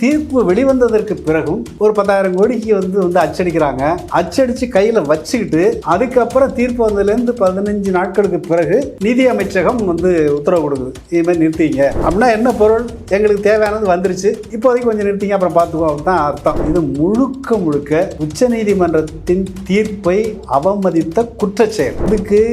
தீர்ப்பு வெளிவந்ததற்கு பிறகும் ஒரு 10,000 கோடிக்கு வந்து அச்சடிக்கிறாங்க. அச்சடிச்சு கையில வச்சுக்கிட்டு அதுக்கப்புறம் தீர்ப்பு வந்ததுலேருந்து 15 நாட்களுக்கு பிறகு நிதி அமைச்சகம் வந்து உத்தரவு கொடுக்குது, இது மாதிரி நிறுத்திங்க அப்படின்னா என்ன பொருள்? எங்களுக்கு தேவையானது வந்துருச்சு, இப்போதைக்கு கொஞ்சம் நிறுத்திங்க, அப்புறம் பார்த்துக்குவோம் தான் அர்த்தம். இது முழுக்க முழுக்க உச்ச நீதிமன்றத்தின் தீர்ப்பை அவமதித்த குற்றச்செயல். இதுக்கு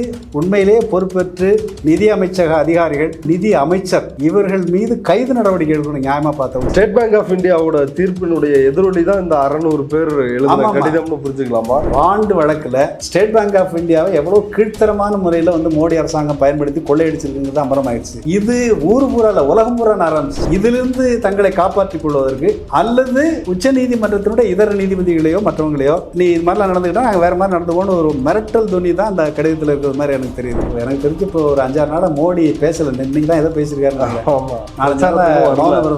உண்மையிலேயே பொறுப்பேற்று நிதி அமைச்சக அதிகாரிகள், நிதி அமைச்சர் இவர்கள் மீது கைது நடவடிக்கை எடுக்கணும். நியாயமா பார்த்தோம். ஸ்டேட் பேங்க் ஆஃப் இந்தியாவோட தீர்ப்பினுடைய எதிரொலி தான் இந்த 600 பேர் எழுதின கடிதம்னு புரிஞ்சுக்கலாமா? ஆண்டு வழக்குல ஸ்டேட் பேங்க் ஆஃப் இந்தியாவை எவ்வளவு கீழ்த்தரமான முறையில் வந்து மோடி அரசாங்கம் பயன்படுத்தி கொள்ளையடிச்சிருக்குங்கிறது அமரமாயிடுச்சு. இது ஊர் பூரால உலகம் பூரா ஆரம்பிச்சு இதிலிருந்து தங்களை காப்பாற்றிக் கொள்வதற்கு அல்லது உச்ச நீதிமன்றத்தினுடைய இதர நீதிபதிகளையோ மற்றவங்களையோ நீ இது மாதிரிலாம் நடந்துக்கிட்டா நாங்கள் வேற மாதிரி நடந்துக்கோன்னு ஒரு மிரட்டல் துணி தான் அந்த கடிதத்தில் இருக்கிற மாதிரி எனக்கு தெரியுது. எனக்கு தெரிஞ்சு இப்போ ஒரு 5-6 நாளா மோடி பேசல, இன்னைக்கு தான் ஏதோ பேசியிருக்காரு.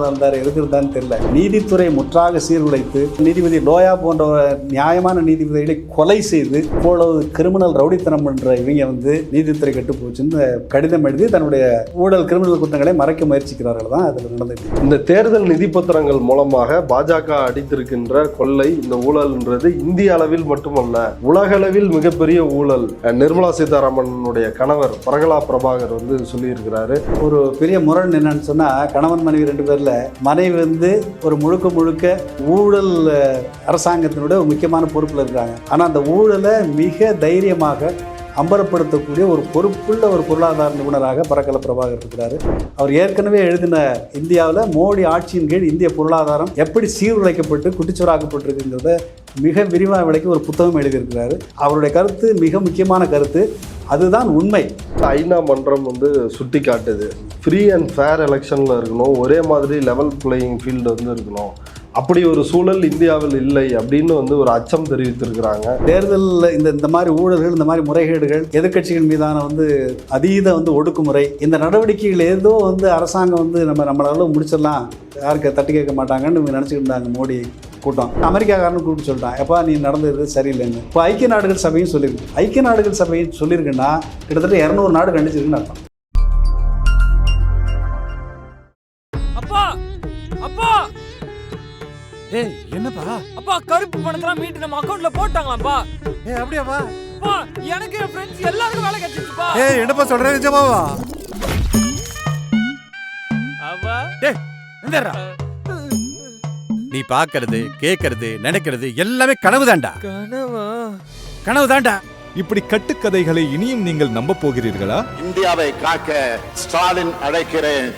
இருந்தாரு, எதுக்கு இருந்தான்னு தெரியல. நீதித்துறை முற்றாக சீர்குலைத்து நீதிபதி லோயா போன்ற நியாயமான நீதிபதிகளை கொலை செய்து இப்பொழுது கிரிமினல் ரவுடித்தனம் என்ற இவங்க வந்து நீதித்துறை கட்டுப்போச்சுன்னு கடிதம் எழுதி தன்னுடைய ஊழல் கிரிமினல் குற்றங்களை மறைக்க முயற்சிக்கிறார்கள் தான் அதில் நடந்துட்டு. இந்த தேர்தல் நிதி பத்திரங்கள் மூலமாக பாஜக அடித்திருக்கின்ற கொள்ளை, இந்த ஊழல்ன்றது இந்திய அளவில் மட்டுமல்ல உலக அளவில் மிகப்பெரிய ஊழல். நிர்மலா சீதாராமனுடைய கணவர் பரகலா பிரபாகர் வந்து சொல்லியிருக்கிறாரு. ஒரு பெரிய முரண் என்னன்னு சொன்னா, கணவன் மனைவி 2 பேர்ல மனைவி வந்து ஒரு முழுக்க ஊழல் அரசாங்கத்தினுடைய ஒரு முக்கியமான பொறுப்பில் இருக்காங்க. ஆனால் அந்த ஊழலை மிக தைரியமாக அம்பலப்படுத்தக்கூடிய ஒரு பொறுப்புள்ள ஒரு பொருளாதார நிபுணராக பரகலா பிரபாகர் இருக்கிறாரு. அவர் ஏற்கனவே எழுதின இந்தியாவில் மோடி ஆட்சியின் கீழ் இந்திய பொருளாதாரம் எப்படி சீர்குலைக்கப்பட்டு குட்டிச்சுவராக்கப்பட்டிருக்குங்கிறத மிக விரிவாக விளக்கி ஒரு புத்தகம் எழுதியிருக்கிறாரு. அவருடைய கருத்து மிக முக்கியமான கருத்து, அதுதான் உண்மை. ஐநா மன்றம் வந்து சுட்டி காட்டுது, ஃப்ரீ அண்ட் ஃபேர் எலெக்ஷனில் இருக்கணும், ஒரே மாதிரி லெவல் பிளேயிங் ஃபீல்டு வந்து இருக்கணும். அப்படி ஒரு சூழல் இந்தியாவில் இல்லை அப்படின்னு வந்து ஒரு அச்சம் தெரிவித்திருக்கிறாங்க. தேர்தலில் இந்த மாதிரி ஊழல்கள், இந்த மாதிரி முறைகேடுகள், எதிர்கட்சிகள் மீதான வந்து அதீத வந்து ஒடுக்குமுறை, இந்த நடவடிக்கைகள் ஏதோ வந்து அரசாங்கம் வந்து நம்மளால முடிச்சிடலாம், யாருக்கு தட்டி கேட்க மாட்டாங்கன்னு நினச்சிக்கிட்டு இருந்தாங்க மோடி கூட்டம். அமெரிக்காக்காரனு கூப்பிட்டு சொல்லிட்டான், எப்பா நீ நடந்தது சரியில்லைன்னு. இப்போ ஐக்கிய நாடுகள் சபையும் சொல்லியிருக்கு. ஐக்கிய நாடுகள் சபையும் சொல்லியிருக்குன்னா கிட்டத்தட்ட 200 நாடு கண்டிச்சிருக்குன்னு அர்த்தம். ஏய் என்னப்பா? அப்பா கருப்பு பணத்தெல்லாம் மீட்டு நம்ம அக்கவுண்ட்ல போட்டாங்களாப்பா. ஏய் அப்படியாப்பா? அப்பா எனக்கு என் ஃப்ரெண்ட்ஸ் எல்லாருக்கும் வேலை கிடைச்சிருச்சுப்பா. ஏய் என்னப்பா சொல்ற, நிஜமாவா? அவா டேய் எந்தடா? நீ பாக்குறது, கேக்குறது, நினைக்கிறது எல்லாமே கனவுதான்டா. கனவா? கனவுதான்டா. இப்படி கட்டுக்கதைகளை இனியும் நீங்கள் நம்ப போகிறீர்களா? இந்தியாவை காக்க ஸ்டாலின் அழைக்கிறேன்.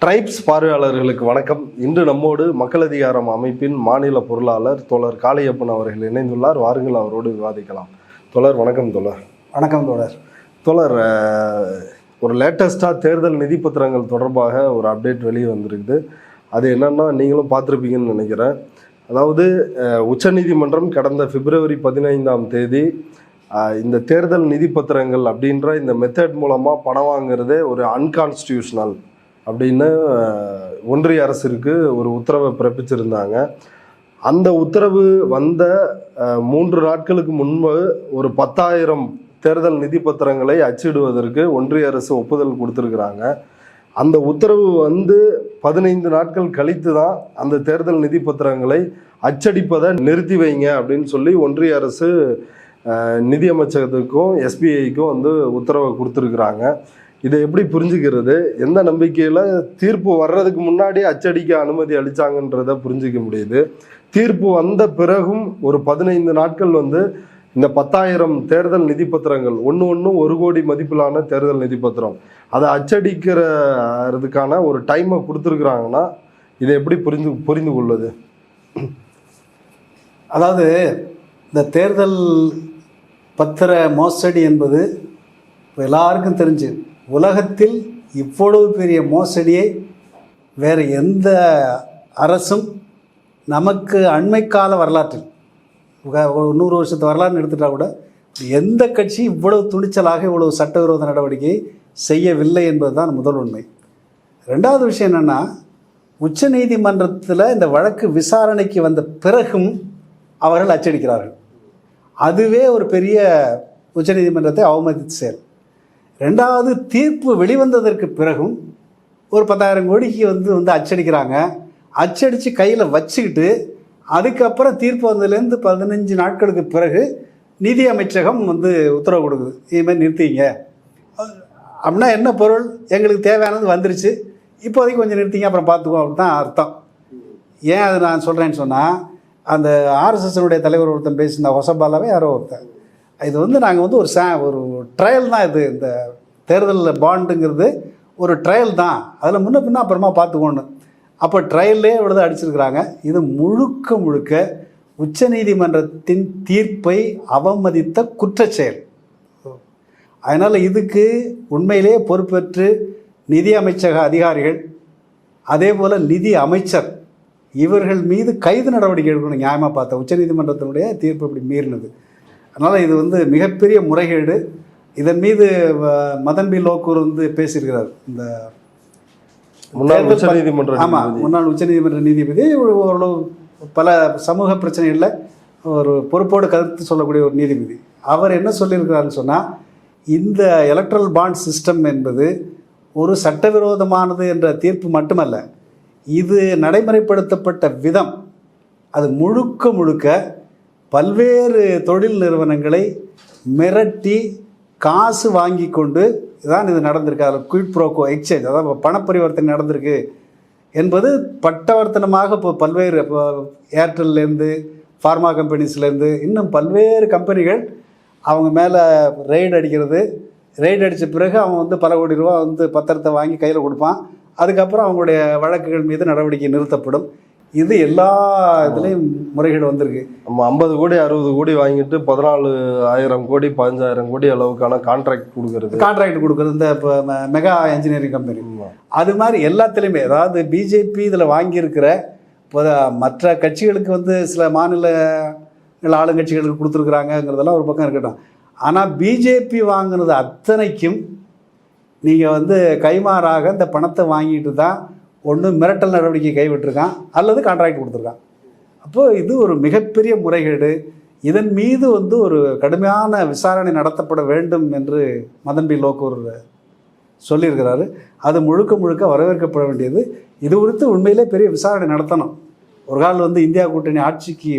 ட்ரைப்ஸ் பார்வையாளர்களுக்கு வணக்கம். இன்று நம்மோடு மக்கள் அதிகாரம் அமைப்பின் மாநில பொருளாளர் தோழர் காளியப்பன் அவர்கள் இணைந்துள்ளார். வாருங்கள் அவரோடு விவாதிக்கலாம். தோழர் வணக்கம். தோழர் வணக்கம். தோழர் ஒரு லேட்டஸ்டாக தேர்தல் நிதி பத்திரங்கள் தொடர்பாக ஒரு அப்டேட் வெளியே வந்திருக்குது. அது என்னன்னா நீங்களும் பார்த்துருப்பீங்கன்னு நினைக்கிறேன். அதாவது உச்சநீதிமன்றம் கடந்த பிப்ரவரி 15ஆம் தேதி இந்த தேர்தல் நிதி பத்திரங்கள் அப்படின்ற இந்த மெத்தட் மூலமாக பணம் வாங்குறதே ஒரு அன்கான்ஸ்டியூஷனல் அப்படின்னு ஒன்றிய அரசிற்கு ஒரு உத்தரவை பிறப்பிச்சிருந்தாங்க. அந்த உத்தரவு வந்த 3 நாட்களுக்கு முன்பு ஒரு 10,000 தேர்தல் நிதி பத்திரங்களை அச்சிடுவதற்கு ஒன்றிய அரசு ஒப்புதல் கொடுத்துருக்குறாங்க. அந்த உத்தரவு வந்து 15 நாட்கள் கழித்து தான் அந்த தேர்தல் நிதி பத்திரங்களை அச்சடிப்பதை நிறுத்தி வைங்க அப்படின்னு சொல்லி ஒன்றிய அரசு நிதி அமைச்சகத்துக்கும் எஸ்பிஐக்கும் வந்து உத்தரவை கொடுத்துருக்குறாங்க. இதை எப்படி புரிஞ்சுக்கிறது? எந்த நம்பிக்கையில் தீர்ப்பு வர்றதுக்கு முன்னாடி அச்சடிக்க அனுமதி அளித்தாங்கன்றதை புரிஞ்சிக்க முடியுது. தீர்ப்பு வந்த பிறகும் ஒரு 15 நாட்கள் வந்து இந்த 10,000 தேர்தல் நிதி பத்திரங்கள், ஒன்று 1 கோடி மதிப்பிலான தேர்தல் நிதி பத்திரம், அதை அச்சடிக்கிறதுக்கான ஒரு டைமை கொடுத்துருக்குறாங்கன்னா இதை எப்படி புரிந்து கொள்வது? அதாவது இந்த தேர்தல் பத்திர மோசடி என்பது எல்லாருக்கும் தெரிஞ்சு, உலகத்தில் இவ்வளவு பெரிய மோசடியை வேறு எந்த அரசும் நமக்கு அண்மை கால வரலாற்றில் 100 வருஷத்து வரலாறுன்னு எடுத்துட்டா கூட எந்த கட்சி இவ்வளவு துணிச்சலாக இவ்வளவு சட்டவிரோத நடவடிக்கை செய்யவில்லை என்பது தான் முதல் உண்மை. ரெண்டாவது விஷயம் என்னென்னா, உச்ச நீதிமன்றத்தில் இந்த வழக்கு விசாரணைக்கு வந்த பிறகும் அவர்கள் அச்சடிக்கிறார்கள். அதுவே ஒரு பெரிய உச்சநீதிமன்றத்தை அவமதித்த செயல். ரெண்டாவது, தீர்ப்பு வெளிவந்ததற்கு பிறகும் ஒரு 10,000 கோடிக்கு வந்து அச்சடிக்கிறாங்க. அச்சடித்து கையில் வச்சுக்கிட்டு அதுக்கப்புறம் தீர்ப்பு வந்ததுலேருந்து 15 நாட்களுக்கு பிறகு நிதி அமைச்சகம் வந்து உத்தரவு கொடுக்குது, இதுமாதிரி நிறுத்திங்க. அப்படின்னா என்ன பொருள்? எங்களுக்கு தேவையானது வந்துருச்சு, இப்போதைக்கு கொஞ்சம் நிறுத்திங்க, அப்புறம் பார்த்துக்குவோம் அப்படின்னு தான் அர்த்தம். ஏன் அது நான் சொல்கிறேன்னு சொன்னால், அந்த ஆர்எஸ்எஸ்னுடைய தலைவர் ஒருத்தன் பேசியிருந்தா, ஹொசபாலாவே யாரோ ஒருத்தன், இது வந்து நாங்கள் வந்து ஒரு ட்ரையல் தான், இது இந்த தேர்தல் பாண்டுங்கிறது ஒரு ட்ரையல் தான், அதில் முன்ன பின்ன அப்புறமா பார்த்துக்கோன்னு. அப்போ ட்ரையல்லே இவ்வளோ அடிச்சிருக்கிறாங்க. இது முழுக்க முழுக்க உச்சநீதிமன்றத்தின் தீர்ப்பை அவமதித்த குற்றச்செயல். அதனால் இதுக்கு உண்மையிலே பொறுப்பேற்று நிதி அமைச்சக அதிகாரிகள், அதே போல் நிதி அமைச்சர், இவர்கள் மீது கைது நடவடிக்கை எடுக்கணும். நியாயமாக பார்த்தா உச்சநீதிமன்றத்தினுடைய தீர்ப்பு இப்படி மீறினது. அதனால் இது வந்து மிகப்பெரிய முறைகேடு. இதன் மீது மதன் பி லோக்கூர் வந்து பேசியிருக்கிறார். இந்த முன்னாள் உச்சநீதிமன்ற ஆமாம், முன்னாள் உச்சநீதிமன்ற நீதிபதி ஓரளவு பல சமூக பிரச்சனைகளில் ஒரு பொறுப்போடு கருத்து சொல்லக்கூடிய ஒரு நீதிபதி. அவர் என்ன சொல்லியிருக்கிறாருன்னு சொன்னால், இந்த எலக்ட்ரல் பாண்ட் சிஸ்டம் என்பது ஒரு சட்டவிரோதமானது என்ற தீர்ப்பு மட்டுமல்ல, இது நடைமுறைப்படுத்தப்பட்ட விதம் அது முழுக்க முழுக்க பல்வேறு தொழில் நிறுவனங்களை மிரட்டி காசு வாங்கி கொண்டு தான் இது நடந்திருக்கு. அதில் குயிட் ப்ரோக்கோ எக்ஸ்சேஞ்ச், அதாவது பணப்பரிவர்த்தனை நடந்திருக்கு என்பது பட்டவர்த்தனமாக இப்போ பல்வேறு, இப்போ ஏர்டெல்லேருந்து ஃபார்மா கம்பெனிஸ்லேருந்து இன்னும் பல்வேறு கம்பெனிகள் அவங்க மேலே ரெய்டு அடிக்கிறது. ரெய்டு அடித்த பிறகு அவன் வந்து பல கோடி ரூபா வந்து பத்திரத்தை வாங்கி கையில் கொடுப்பான். அதுக்கப்புறம் அவங்களுடைய வழக்குகள் மீது நடவடிக்கை நிறுத்தப்படும். இது எல்லா இதுலேயும் முறைகேடு வந்திருக்கு. நம்ம 50 கோடி 60 கோடி வாங்கிட்டு 14,000 கோடி 15,000 கோடி அளவுக்கான கான்ட்ராக்ட் கொடுக்கறது இந்த இப்போ மெகா இன்ஜினியரிங் கம்பெனி, அது மாதிரி எல்லாத்துலேயுமே. அதாவது பிஜேபி இதில் வாங்கியிருக்கிற இப்போ மற்ற கட்சிகளுக்கு வந்து சில மாநில ஆளுங்கட்சிகளுக்கு கொடுத்துருக்குறாங்கங்கிறதெல்லாம் ஒரு பக்கம் இருக்கட்டும். ஆனால் பிஜேபி வாங்கினது அத்தனைக்கும் நீங்கள் வந்து கைமாறாக இந்த பணத்தை வாங்கிட்டு தான் ஒன்று மிரட்டல் நடவடிக்கை கைவிட்டிருக்கான் அல்லது கான்ட்ராக்ட் கொடுத்துருக்கான். அப்போது இது ஒரு மிகப்பெரிய முறைகேடு. இதன் மீது வந்து ஒரு கடுமையான விசாரணை நடத்தப்பட வேண்டும் என்று மதன் பி லோக்கூர் சொல்லியிருக்கிறாரு. அது முழுக்க முழுக்க வரவேற்கப்பட வேண்டியது. இது குறித்து உண்மையிலே பெரிய விசாரணை நடத்தணும். ஒரு காலம் வந்து இந்தியா கூட்டணி ஆட்சிக்கு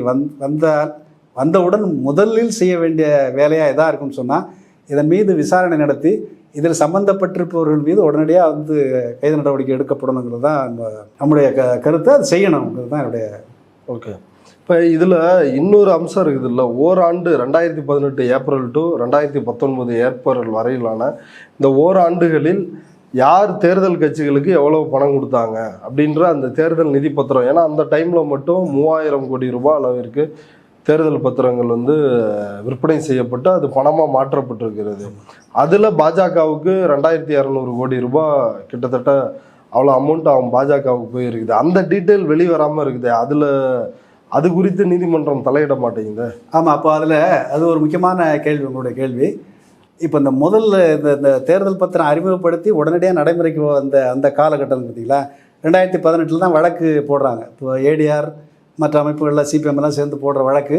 வந்தவுடன் முதலில் செய்ய வேண்டிய வேலையாக எதாக இருக்குன்னு சொன்னால், இதன் மீது விசாரணை நடத்தி இதில் சம்பந்தப்பட்டிருப்பவர்கள் மீது உடனடியாக வந்து கைது நடவடிக்கை எடுக்கப்படணுங்கிறது தான் நம்முடைய கருத்தை. அது செய்யணுங்கிறது தான் என்னுடைய. ஓகே, இப்போ இதில் இன்னொரு அம்சம் இருக்குது இல்லை, ஓராண்டு 2018 ஏப்ரல் டு 2019 ஏப்ரல் வரையிலான இந்த ஓராண்டுகளில் யார் தேர்தல் கட்சிகளுக்கு எவ்வளோ பணம் கொடுத்தாங்க அப்படின்ற அந்த தேர்தல் நிதி பத்திரம். ஏன்னா அந்த டைமில் மட்டும் 3000 கோடி ரூபாய் அளவிற்கு தேர்தல் பத்திரங்கள் வந்து விற்பனை செய்யப்பட்டு அது பணமாக மாற்றப்பட்டிருக்கிறது. அதில் பாஜகவுக்கு 2200 கோடி ரூபாய் கிட்டத்தட்ட அவ்வளோ அமௌண்ட் அவன் பாஜகவுக்கு போயிருக்குது. அந்த டீட்டெயில் வெளிவராமல் இருக்குது. அது குறித்து நீதிமன்றம் தலையிட மாட்டேங்குது. ஆமாம், அப்போ அது ஒரு முக்கியமான கேள்வி, உங்களுடைய கேள்வி. இப்போ இந்த முதல்ல இந்த தேர்தல் பத்திரம் அறிமுகப்படுத்தி உடனடியாக நடைமுறைக்கு அந்த காலகட்டம் பார்த்தீங்களா, 2018 தான் வழக்கு போடுறாங்க. இப்போ ஏடிஆர் மற்ற அமைப்புகளில் சிபிஎம்லாம் சேர்ந்து போடுற வழக்கு.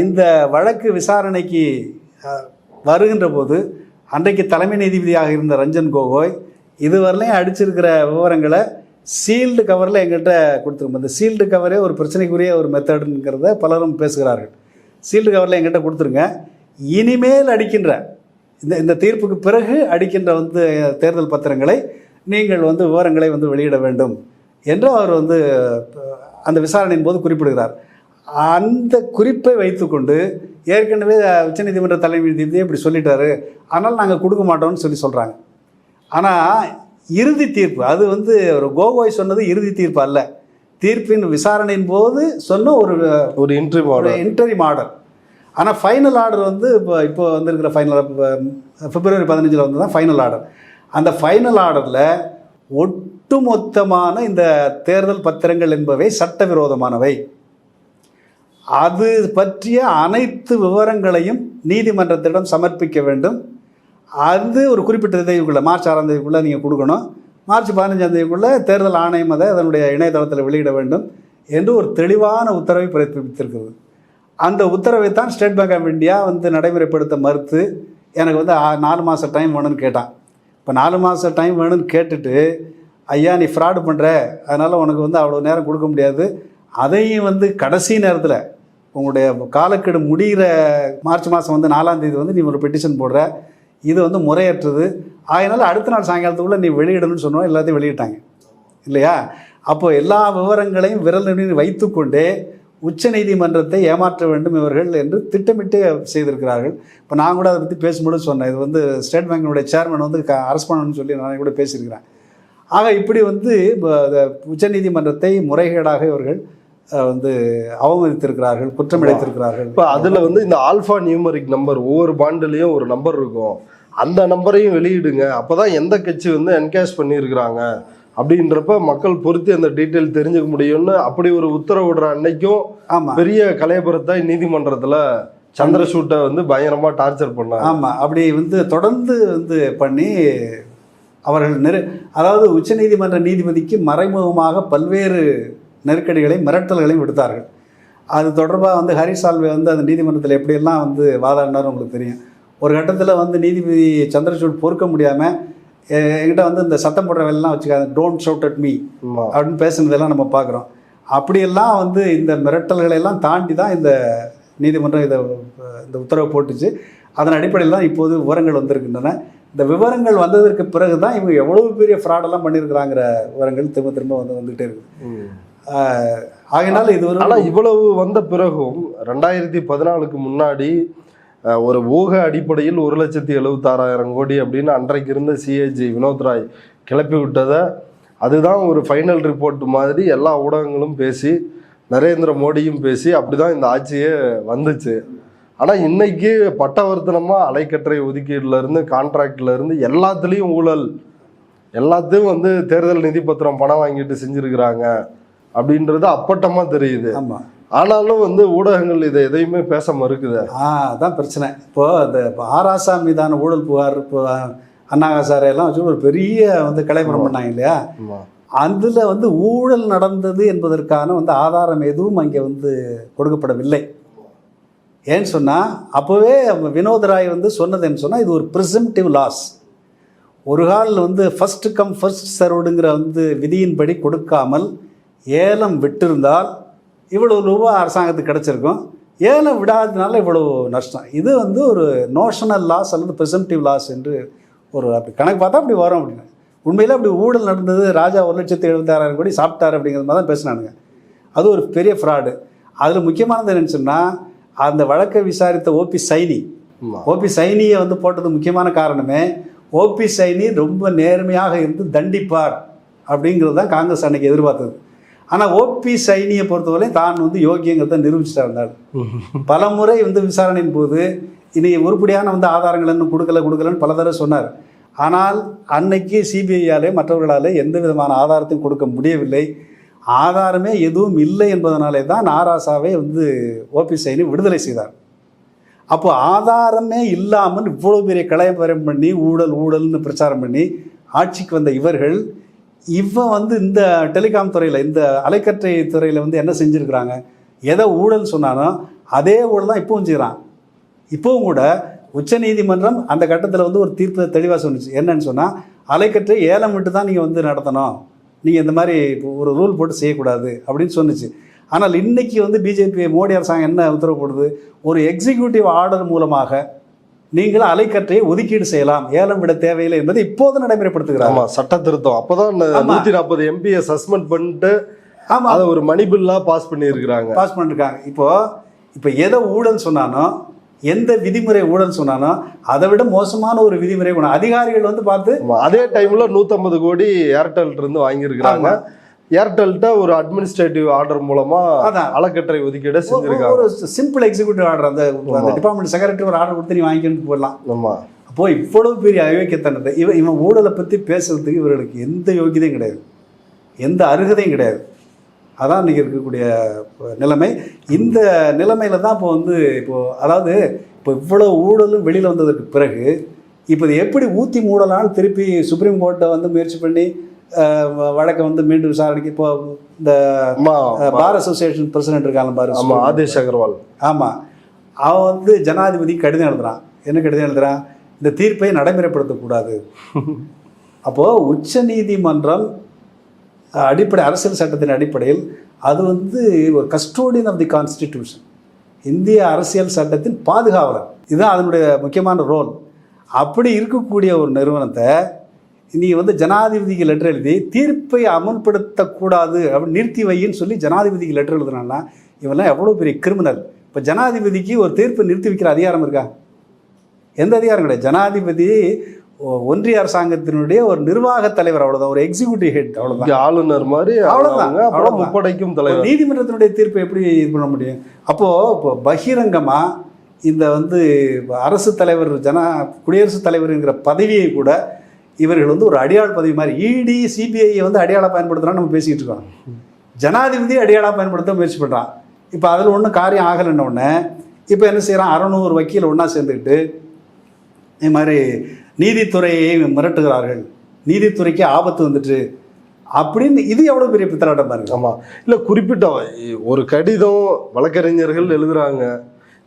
இந்த வழக்கு விசாரணைக்கு வருகின்ற போது அன்றைக்கு தலைமை நீதிபதியாக இருந்த ரஞ்சன் கோகோய் இதுவரையிலையும் அடிச்சிருக்கிற விவரங்களை சீல்டு கவரில் எங்கள்கிட்ட கொடுத்துருக்கோம். இந்த சீல்டு கவரே ஒரு பிரச்சனைக்குரிய ஒரு மெத்தடுங்கிறத பலரும் பேசுகிறார்கள். சீல்டு கவரில் எங்கள்கிட்ட கொடுத்துருங்க. இனிமேல் அடிக்கின்ற இந்த தீர்ப்புக்கு பிறகு அடிக்கின்ற வந்து தேர்தல் பத்திரங்களை நீங்கள் வந்து விவரங்களை வந்து வெளியிட வேண்டும் என்று அவர் வந்து அந்த விசாரணையின் போது குறிப்பிடுகிறார். அந்த குறிப்பை வைத்துக்கொண்டு ஏற்கனவே உச்சநீதிமன்ற தலைமை நீதிபதியே இப்படி சொல்லிட்டாரு, ஆனால் நாங்கள் கொடுக்க மாட்டோம்னு சொல்கிறாங்க. ஆனால் இறுதி தீர்ப்பு அது வந்து ஒரு கோகோய் சொன்னது இறுதி தீர்ப்பு அல்ல. தீர்ப்பின் விசாரணையின் போது சொன்ன ஒரு இன்டரிம் ஆர்டர். ஆனால் ஃபைனல் ஆர்டர் வந்து இப்போ வந்திருக்கிற ஃபைனல் பிப்ரவரி 15 வந்து தான் ஃபைனல் ஆர்டர். அந்த ஃபைனல் ஆர்டரில் ஒட்டுமொத்தமான இந்த தேர்தல் பத்திரங்கள் என்பவை சட்டவிரோதமானவை, அது பற்றிய அனைத்து விவரங்களையும் நீதிமன்றத்திடம் சமர்ப்பிக்க வேண்டும். அது ஒரு குறிப்பிட்ட தேதிக்குள்ளே, மார்ச் 6ஆம் தேதிக்குள்ளே நீங்கள் கொடுக்கணும். மார்ச் 15ஆம் தேதிக்குள்ளே தேர்தல் ஆணையம் அதை அதனுடைய இணையதளத்தில் வெளியிட வேண்டும் என்று ஒரு தெளிவான உத்தரவை பிறப்பித்திருக்கிறது. அந்த உத்தரவை தான் ஸ்டேட் பேங்க் ஆஃப் இந்தியா வந்து நடைமுறைப்படுத்த மறுத்து எனக்கு வந்து 4 மாதம் டைம் வேணும்னு கேட்டான். இப்போ 4 மாதம் டைம் வேணும்னு கேட்டுட்டு ஐயா நீ ஃப்ராடு பண்ணுற, அதனால் உனக்கு வந்து அவ்வளோ நேரம் கொடுக்க முடியாது, அதையும் வந்து கடைசி நேரத்தில் உங்களுடைய காலக்கெடு முடிகிற மார்ச் மாதம் வந்து 4ஆம் தேதி வந்து நீ ஒரு பெட்டிஷன் போடுற, இது வந்து முறையற்றது, அதனால் அடுத்த நாள் சாயங்காலத்துக்குள்ளே நீ வெளியிடணும்னு சொன்னோம். எல்லாத்தையும் வெளியிட்டாங்க இல்லையா? அப்போ எல்லா விவரங்களையும் விரல் நுனியில் வைத்துக்கொண்டே உச்சநீதிமன்றத்தை ஏமாற்ற வேண்டும் இவர்கள் என்று திட்டமிட்டு செய்திருக்கிறார்கள். இப்போ நான் கூட அதை பற்றி பேசும்போது சொன்னேன், இது வந்து ஸ்டேட் பேங்கினுடைய சேர்மன் வந்து அரெஸ்ட் பண்ணணும்னு சொல்லி நான் கூட பேசியிருக்கிறேன். ஆக இப்படி வந்து உச்சநீதிமன்றத்தை முறைகேடாக இவர்கள் வந்து அவமதித்திருக்கிறார்கள், குற்றமிழைத்திருக்கிறார்கள். இப்போ அதில் வந்து இந்த ஆல்ஃபா நியூமரிக் நம்பர் ஒவ்வொரு பாண்டுலேயும் ஒரு நம்பர் இருக்கும், அந்த நம்பரையும் வெளியிடுங்க, அப்போ தான் எந்த கட்சி வந்து என்கேஷ் பண்ணியிருக்கிறாங்க அப்படின்றப்ப மக்கள் பொறுத்து அந்த டீட்டெயில் தெரிஞ்சுக்க முடியும்னு அப்படி ஒரு உத்தரவிடுற அன்னைக்கும் பெரிய கலையபுரத்தை நீதிமன்றத்தில் சந்திரசூட்டை வந்து பயங்கரமாக டார்ச்சர் பண்ணாங்க. ஆமாம், அப்படி வந்து தொடர்ந்து வந்து பண்ணி அவர்கள் அதாவது உச்சநீதிமன்ற நீதிபதிக்கு மறைமுகமாக பல்வேறு நெருக்கடிகளையும் மிரட்டல்களையும் விடுத்தார்கள். அது தொடர்பாக வந்து ஹரிஷ் சால்வே வந்து அந்த நீதிமன்றத்தில் எப்படியெல்லாம் வந்து வாதாடினார் உங்களுக்கு தெரியும். ஒரு கட்டத்தில் வந்து நீதிபதி சந்திரசூட் பொறுக்க முடியாமல் என்கிட்ட வந்து இந்த சத்தம் போடுற வேலைலாம் வச்சுக்காது, டோன்ட் ஷவுட் அட் மீ அப்படின்னு பேசுனதெல்லாம் நம்ம பார்க்குறோம். அப்படியெல்லாம் வந்து இந்த மிரட்டல்களெல்லாம் தாண்டி தான் இந்த நீதிமன்றம் இந்த உத்தரவு போட்டுச்சு. அதன் அடிப்படையில் தான் இப்போது விவரங்கள் வந்திருக்கின்றன. இந்த விவரங்கள் வந்ததற்கு பிறகு தான் இவங்க எவ்வளவு பெரிய ஃப்ராடெல்லாம் பண்ணியிருக்கிறாங்கிற விவரங்கள் திரும்ப திரும்ப வந்துகிட்டே இருக்குது. ஆகையினால இது ஒரு ஆனால் இவ்வளவு வந்த பிறகும் 2014க்கு முன்னாடி ஒரு ஊக அடிப்படையில் 1,76,000 கோடி அப்படின்னு அன்றைக்கு இருந்த சிஏஜி வினோத் ராய் கிளப்பி விட்டதை அதுதான் ஒரு ஃபைனல் ரிப்போர்ட் மாதிரி எல்லா ஊடகங்களும் பேசி நரேந்திர மோடியும் பேசி அப்படிதான் இந்த ஆட்சியே வந்துச்சு. ஆனால் இன்னைக்கு பட்டவர்த்தனமாக அலைக்கற்றை ஒதுக்கீடுலேருந்து கான்ட்ராக்ட்லேருந்து எல்லாத்துலேயும் ஊழல், எல்லாத்தையும் வந்து தேர்தல் நிதி பத்திரம் பணம் வாங்கிட்டு செஞ்சுருக்கிறாங்க அப்படின்றது அப்பட்டமாக தெரியுது. ஆமாம், ஆனாலும் வந்து ஊடகங்கள் இதை எதையுமே பேச மறுக்குது. அதான் பிரச்சனை. இப்போது அந்த ஆராசா மீதான ஊழல் புகார், இப்போ அண்ணா ஹசாரே எல்லாம் வச்சு ஒரு பெரிய வந்து கலைபுரம் பண்ணாங்க இல்லையா? அதில் வந்து ஊழல் நடந்தது என்பதற்கான வந்து ஆதாரம் எதுவும் அங்கே வந்து கொடுக்கப்படவில்லை. ஏன்னு சொன்னால் அப்போவே வினோத் ராய் வந்து சொன்னதுன்னு சொன்னால் இது ஒரு ப்ரிசம்டிவ் லாஸ். ஒரு கால் வந்து ஃபஸ்ட்டு கம் ஃபர்ஸ்ட் சர்வ்டுங்கிற வந்து விதியின்படி கொடுக்காமல் ஏலம் விட்டிருந்தால் இவ்வளவு ரூபா அரசாங்கத்துக்கு கிடச்சிருக்கும், ஏலம் விடாததுனால இவ்வளவு நஷ்டம். இது வந்து ஒரு நோஷனல் லாஸ் அல்லது ப்ரிசம்டிவ் லாஸ் என்று ஒரு அப்படி கணக்கு பார்த்தா அப்படி வரும். அப்படின்னு உண்மையில் அப்படி ஊழல் நடந்தது, ராஜா 1,76,000 கோடி சாப்பிட்டார் அப்படிங்கிற மாதிரி தான் பேசினானுங்க. அது ஒரு பெரிய ஃப்ராடு. அதில் முக்கியமானது என்னன்னு சொன்னால் அந்த வழக்கை விசாரித்த ஓபி சைனியை வந்து போட்டது முக்கியமான காரணமே ஓபி சைனி ரொம்ப நேர்மையாக இருந்து தண்டிப்பார் அப்படிங்கிறது தான் காங்கிரஸ் அன்னைக்கு எதிர்பார்த்தது. ஆனால் ஓபி சைனியை பொறுத்தவரை தான் வந்து யோகியங்கிறத நிரூபிச்சுட்டா இருந்தார். பல முறை வந்து விசாரணையின் போது இனி உருப்படியான வந்து ஆதாரங்கள் இன்னும் கொடுக்கலன்னு பல தடவை சொன்னார். ஆனால் அன்னைக்கு சிபிஐயாலே மற்றவர்களாலே எந்த விதமான ஆதாரத்தையும் கொடுக்க முடியவில்லை. ஆதாரமே எதுவும் இல்லை என்பதனாலே தான் ஆராசாவை வந்து ஓபி சைனி விடுதலை செய்தார். அப்போ ஆதாரமே இல்லாமல் இவ்வளோ பெரிய கலைபரம் பண்ணி ஊழல்னு பிரச்சாரம் பண்ணி ஆட்சிக்கு வந்த இவர்கள் வந்து இந்த டெலிகாம் துறையில், இந்த அலைக்கற்றை துறையில் வந்து என்ன செஞ்சுருக்கிறாங்க? எதை ஊழல் சொன்னானோ அதே ஊழல் தான் இப்போவும் செய்கிறான். இப்போவும் கூட உச்சநீதிமன்றம் அந்த கட்டத்தில் வந்து ஒரு தீர்ப்பு தெளிவாக சொன்னிச்சு. என்னன்னு சொன்னால் அலைக்கற்றை ஏலம் விட்டு தான் நீங்கள் வந்து நடத்தணும், நீங்கள் இந்த மாதிரி ஒரு ரூல் போட்டு செய்யக்கூடாது அப்படின்னு சொன்னிச்சு. ஆனால் இன்றைக்கி வந்து பிஜேபி மோடி அரசாங்கம் என்ன உத்தரவு போடுது? ஒரு எக்ஸிக்யூட்டிவ் ஆர்டர் மூலமாக நீங்கள் அலைக்கற்றையை ஒதுக்கீடு செய்யலாம், ஏலம் விட தேவையில்லை என்பதை இப்போது நடைமுறைப்படுத்துகிறாங்க. சட்ட திருத்தம் அப்போதான் 140 MPயை சஸ்பெண்ட் பண்ணிட்டு அதை ஒரு மணி பில்லா பாஸ் பண்ணியிருக்காங்க. இப்போ எதை ஊழல் சொன்னானோ, எந்த விதிமுறை ஊழல் சொன்னானோ அதை விட மோசமான ஒரு விதிமுறை அதிகாரிகள் வந்து பார்த்து அதே டைம்ல 150 கோடி ஏர்டெல் இருந்து வாங்கியிருக்கிறாங்க. ஏர்டெல்ட்ட ஒரு அட்மினிஸ்ட்ரேட்டிவ் ஆர்டர் மூலமா அலக்கற்றை ஒதுக்கீடு செஞ்சிருக்காங்க. ஒரு சிம்பிள் எக்ஸிக்யூட்டிவ் ஆர்டர், அந்த டிபார்ட்மெண்ட் செக்ரட்டரி ஒரு ஆர்டர் கொடுத்து நீ வாங்கிட்டு போடலாம். அப்போ இவ்வளவு பெரிய அயோக்கியத்தனத்தை இவன் ஊழலை பற்றி பேசுறதுக்கு இவர்களுக்கு எந்த யோகியதையும் கிடையாது, எந்த அருகதையும் கிடையாது. அதான் இன்றைக்கி இருக்கக்கூடிய நிலைமை. இந்த நிலைமையில தான் அதாவது இவ்வளோ ஊழலும் வெளியில் வந்ததுக்கு பிறகு இப்போ எப்படி ஊற்றி மூடலான்னு திருப்பி சுப்ரீம் கோர்ட்டை வந்து முயற்சி பண்ணி வழக்கை வந்து மீண்டும் விசாரணைக்கு இப்போ இந்த பார் அசோசியேஷன் பிரசிடென்ட் இருக்காங்க பாரு, ஆதேஷ் அகர்வால், ஆமாம், அவன் வந்து ஜனாதிபதி கடிதம் எழுதுறான். என்ன கடிதம் எழுதுறான்? இந்த தீர்ப்பை நடைமுறைப்படுத்தக்கூடாது. அப்போது உச்ச நீதிமன்றம் அடிப்படை அரசியல் சட்டத்தின் அடிப்படையில் அது வந்து ஒரு கஸ்டோடியன் ஆஃப் தி கான்ஸ்டிடியூஷன், இந்திய அரசியல் சட்டத்தின் பாதுகாவலர். இதுதான் அதனுடைய முக்கியமான ரோல். அப்படி இருக்கக்கூடிய ஒரு நிறுவனத்தை நீ வந்து ஜனாதிபதிக்கு லெட்டர் எழுதி தீர்ப்பை அமல்படுத்தக்கூடாது அப்படின்னு நிறுத்தி வையின்னு சொல்லி ஜனாதிபதிக்கு லெட்டர் எழுதுனான்னா இவெல்லாம் எவ்வளோ பெரிய கிரிமினல். இப்போ ஜனாதிபதிக்கு ஒரு தீர்ப்பை நிறுத்தி வைக்கிற அதிகாரம் இருக்கா? எந்த அதிகாரம் கிடையாது. ஜனாதிபதி ஒன்றிய அரசாங்கத்தினுடைய ஒரு நிர்வாக தலைவர், அவ்வளோதான், ஒரு எக்ஸிக்யூட்டிவ் ஹெட், அவ்வளோதான், ஆளுநர் மாதிரி, அவ்வளோதான். முப்படைக்கும் தலைவர். நீதிமன்றத்தினுடைய தீர்ப்பை எப்படி இது பண்ண முடியும்? அப்போது இப்போ பகிரங்கமாக இந்த வந்து அரசு தலைவர் குடியரசுத் தலைவருங்கிற பதவியை கூட இவர்கள் வந்து ஒரு அடியாள் பதவி மாதிரி, இடி சிபிஐயை வந்து அடியாளாக பயன்படுத்துகிறான்னு நம்ம பேசிக்கிட்டு இருக்கோம். ஜனாதிபதியை அடியாளாக பயன்படுத்த முயற்சி பண்ணுறான். இப்போ அதில் ஒன்றும் காரியம் ஆகலைன்ன உடனே இப்போ என்ன செய்கிறான், 600 வக்கீல் ஒன்றா சேர்ந்துக்கிட்டு இது மாதிரி நீதித்துறையை மிரட்டுகிறார்கள், நீதித்துறைக்கு ஆபத்து வந்துட்டு அப்படின்னு. இது எவ்வளோ பெரிய பித்தலாட்டம் பாருங்க. ஆமாம், இல்லை குறிப்பிட்ட ஒரு கடிதம் வழக்கறிஞர்கள் எழுதுகிறாங்க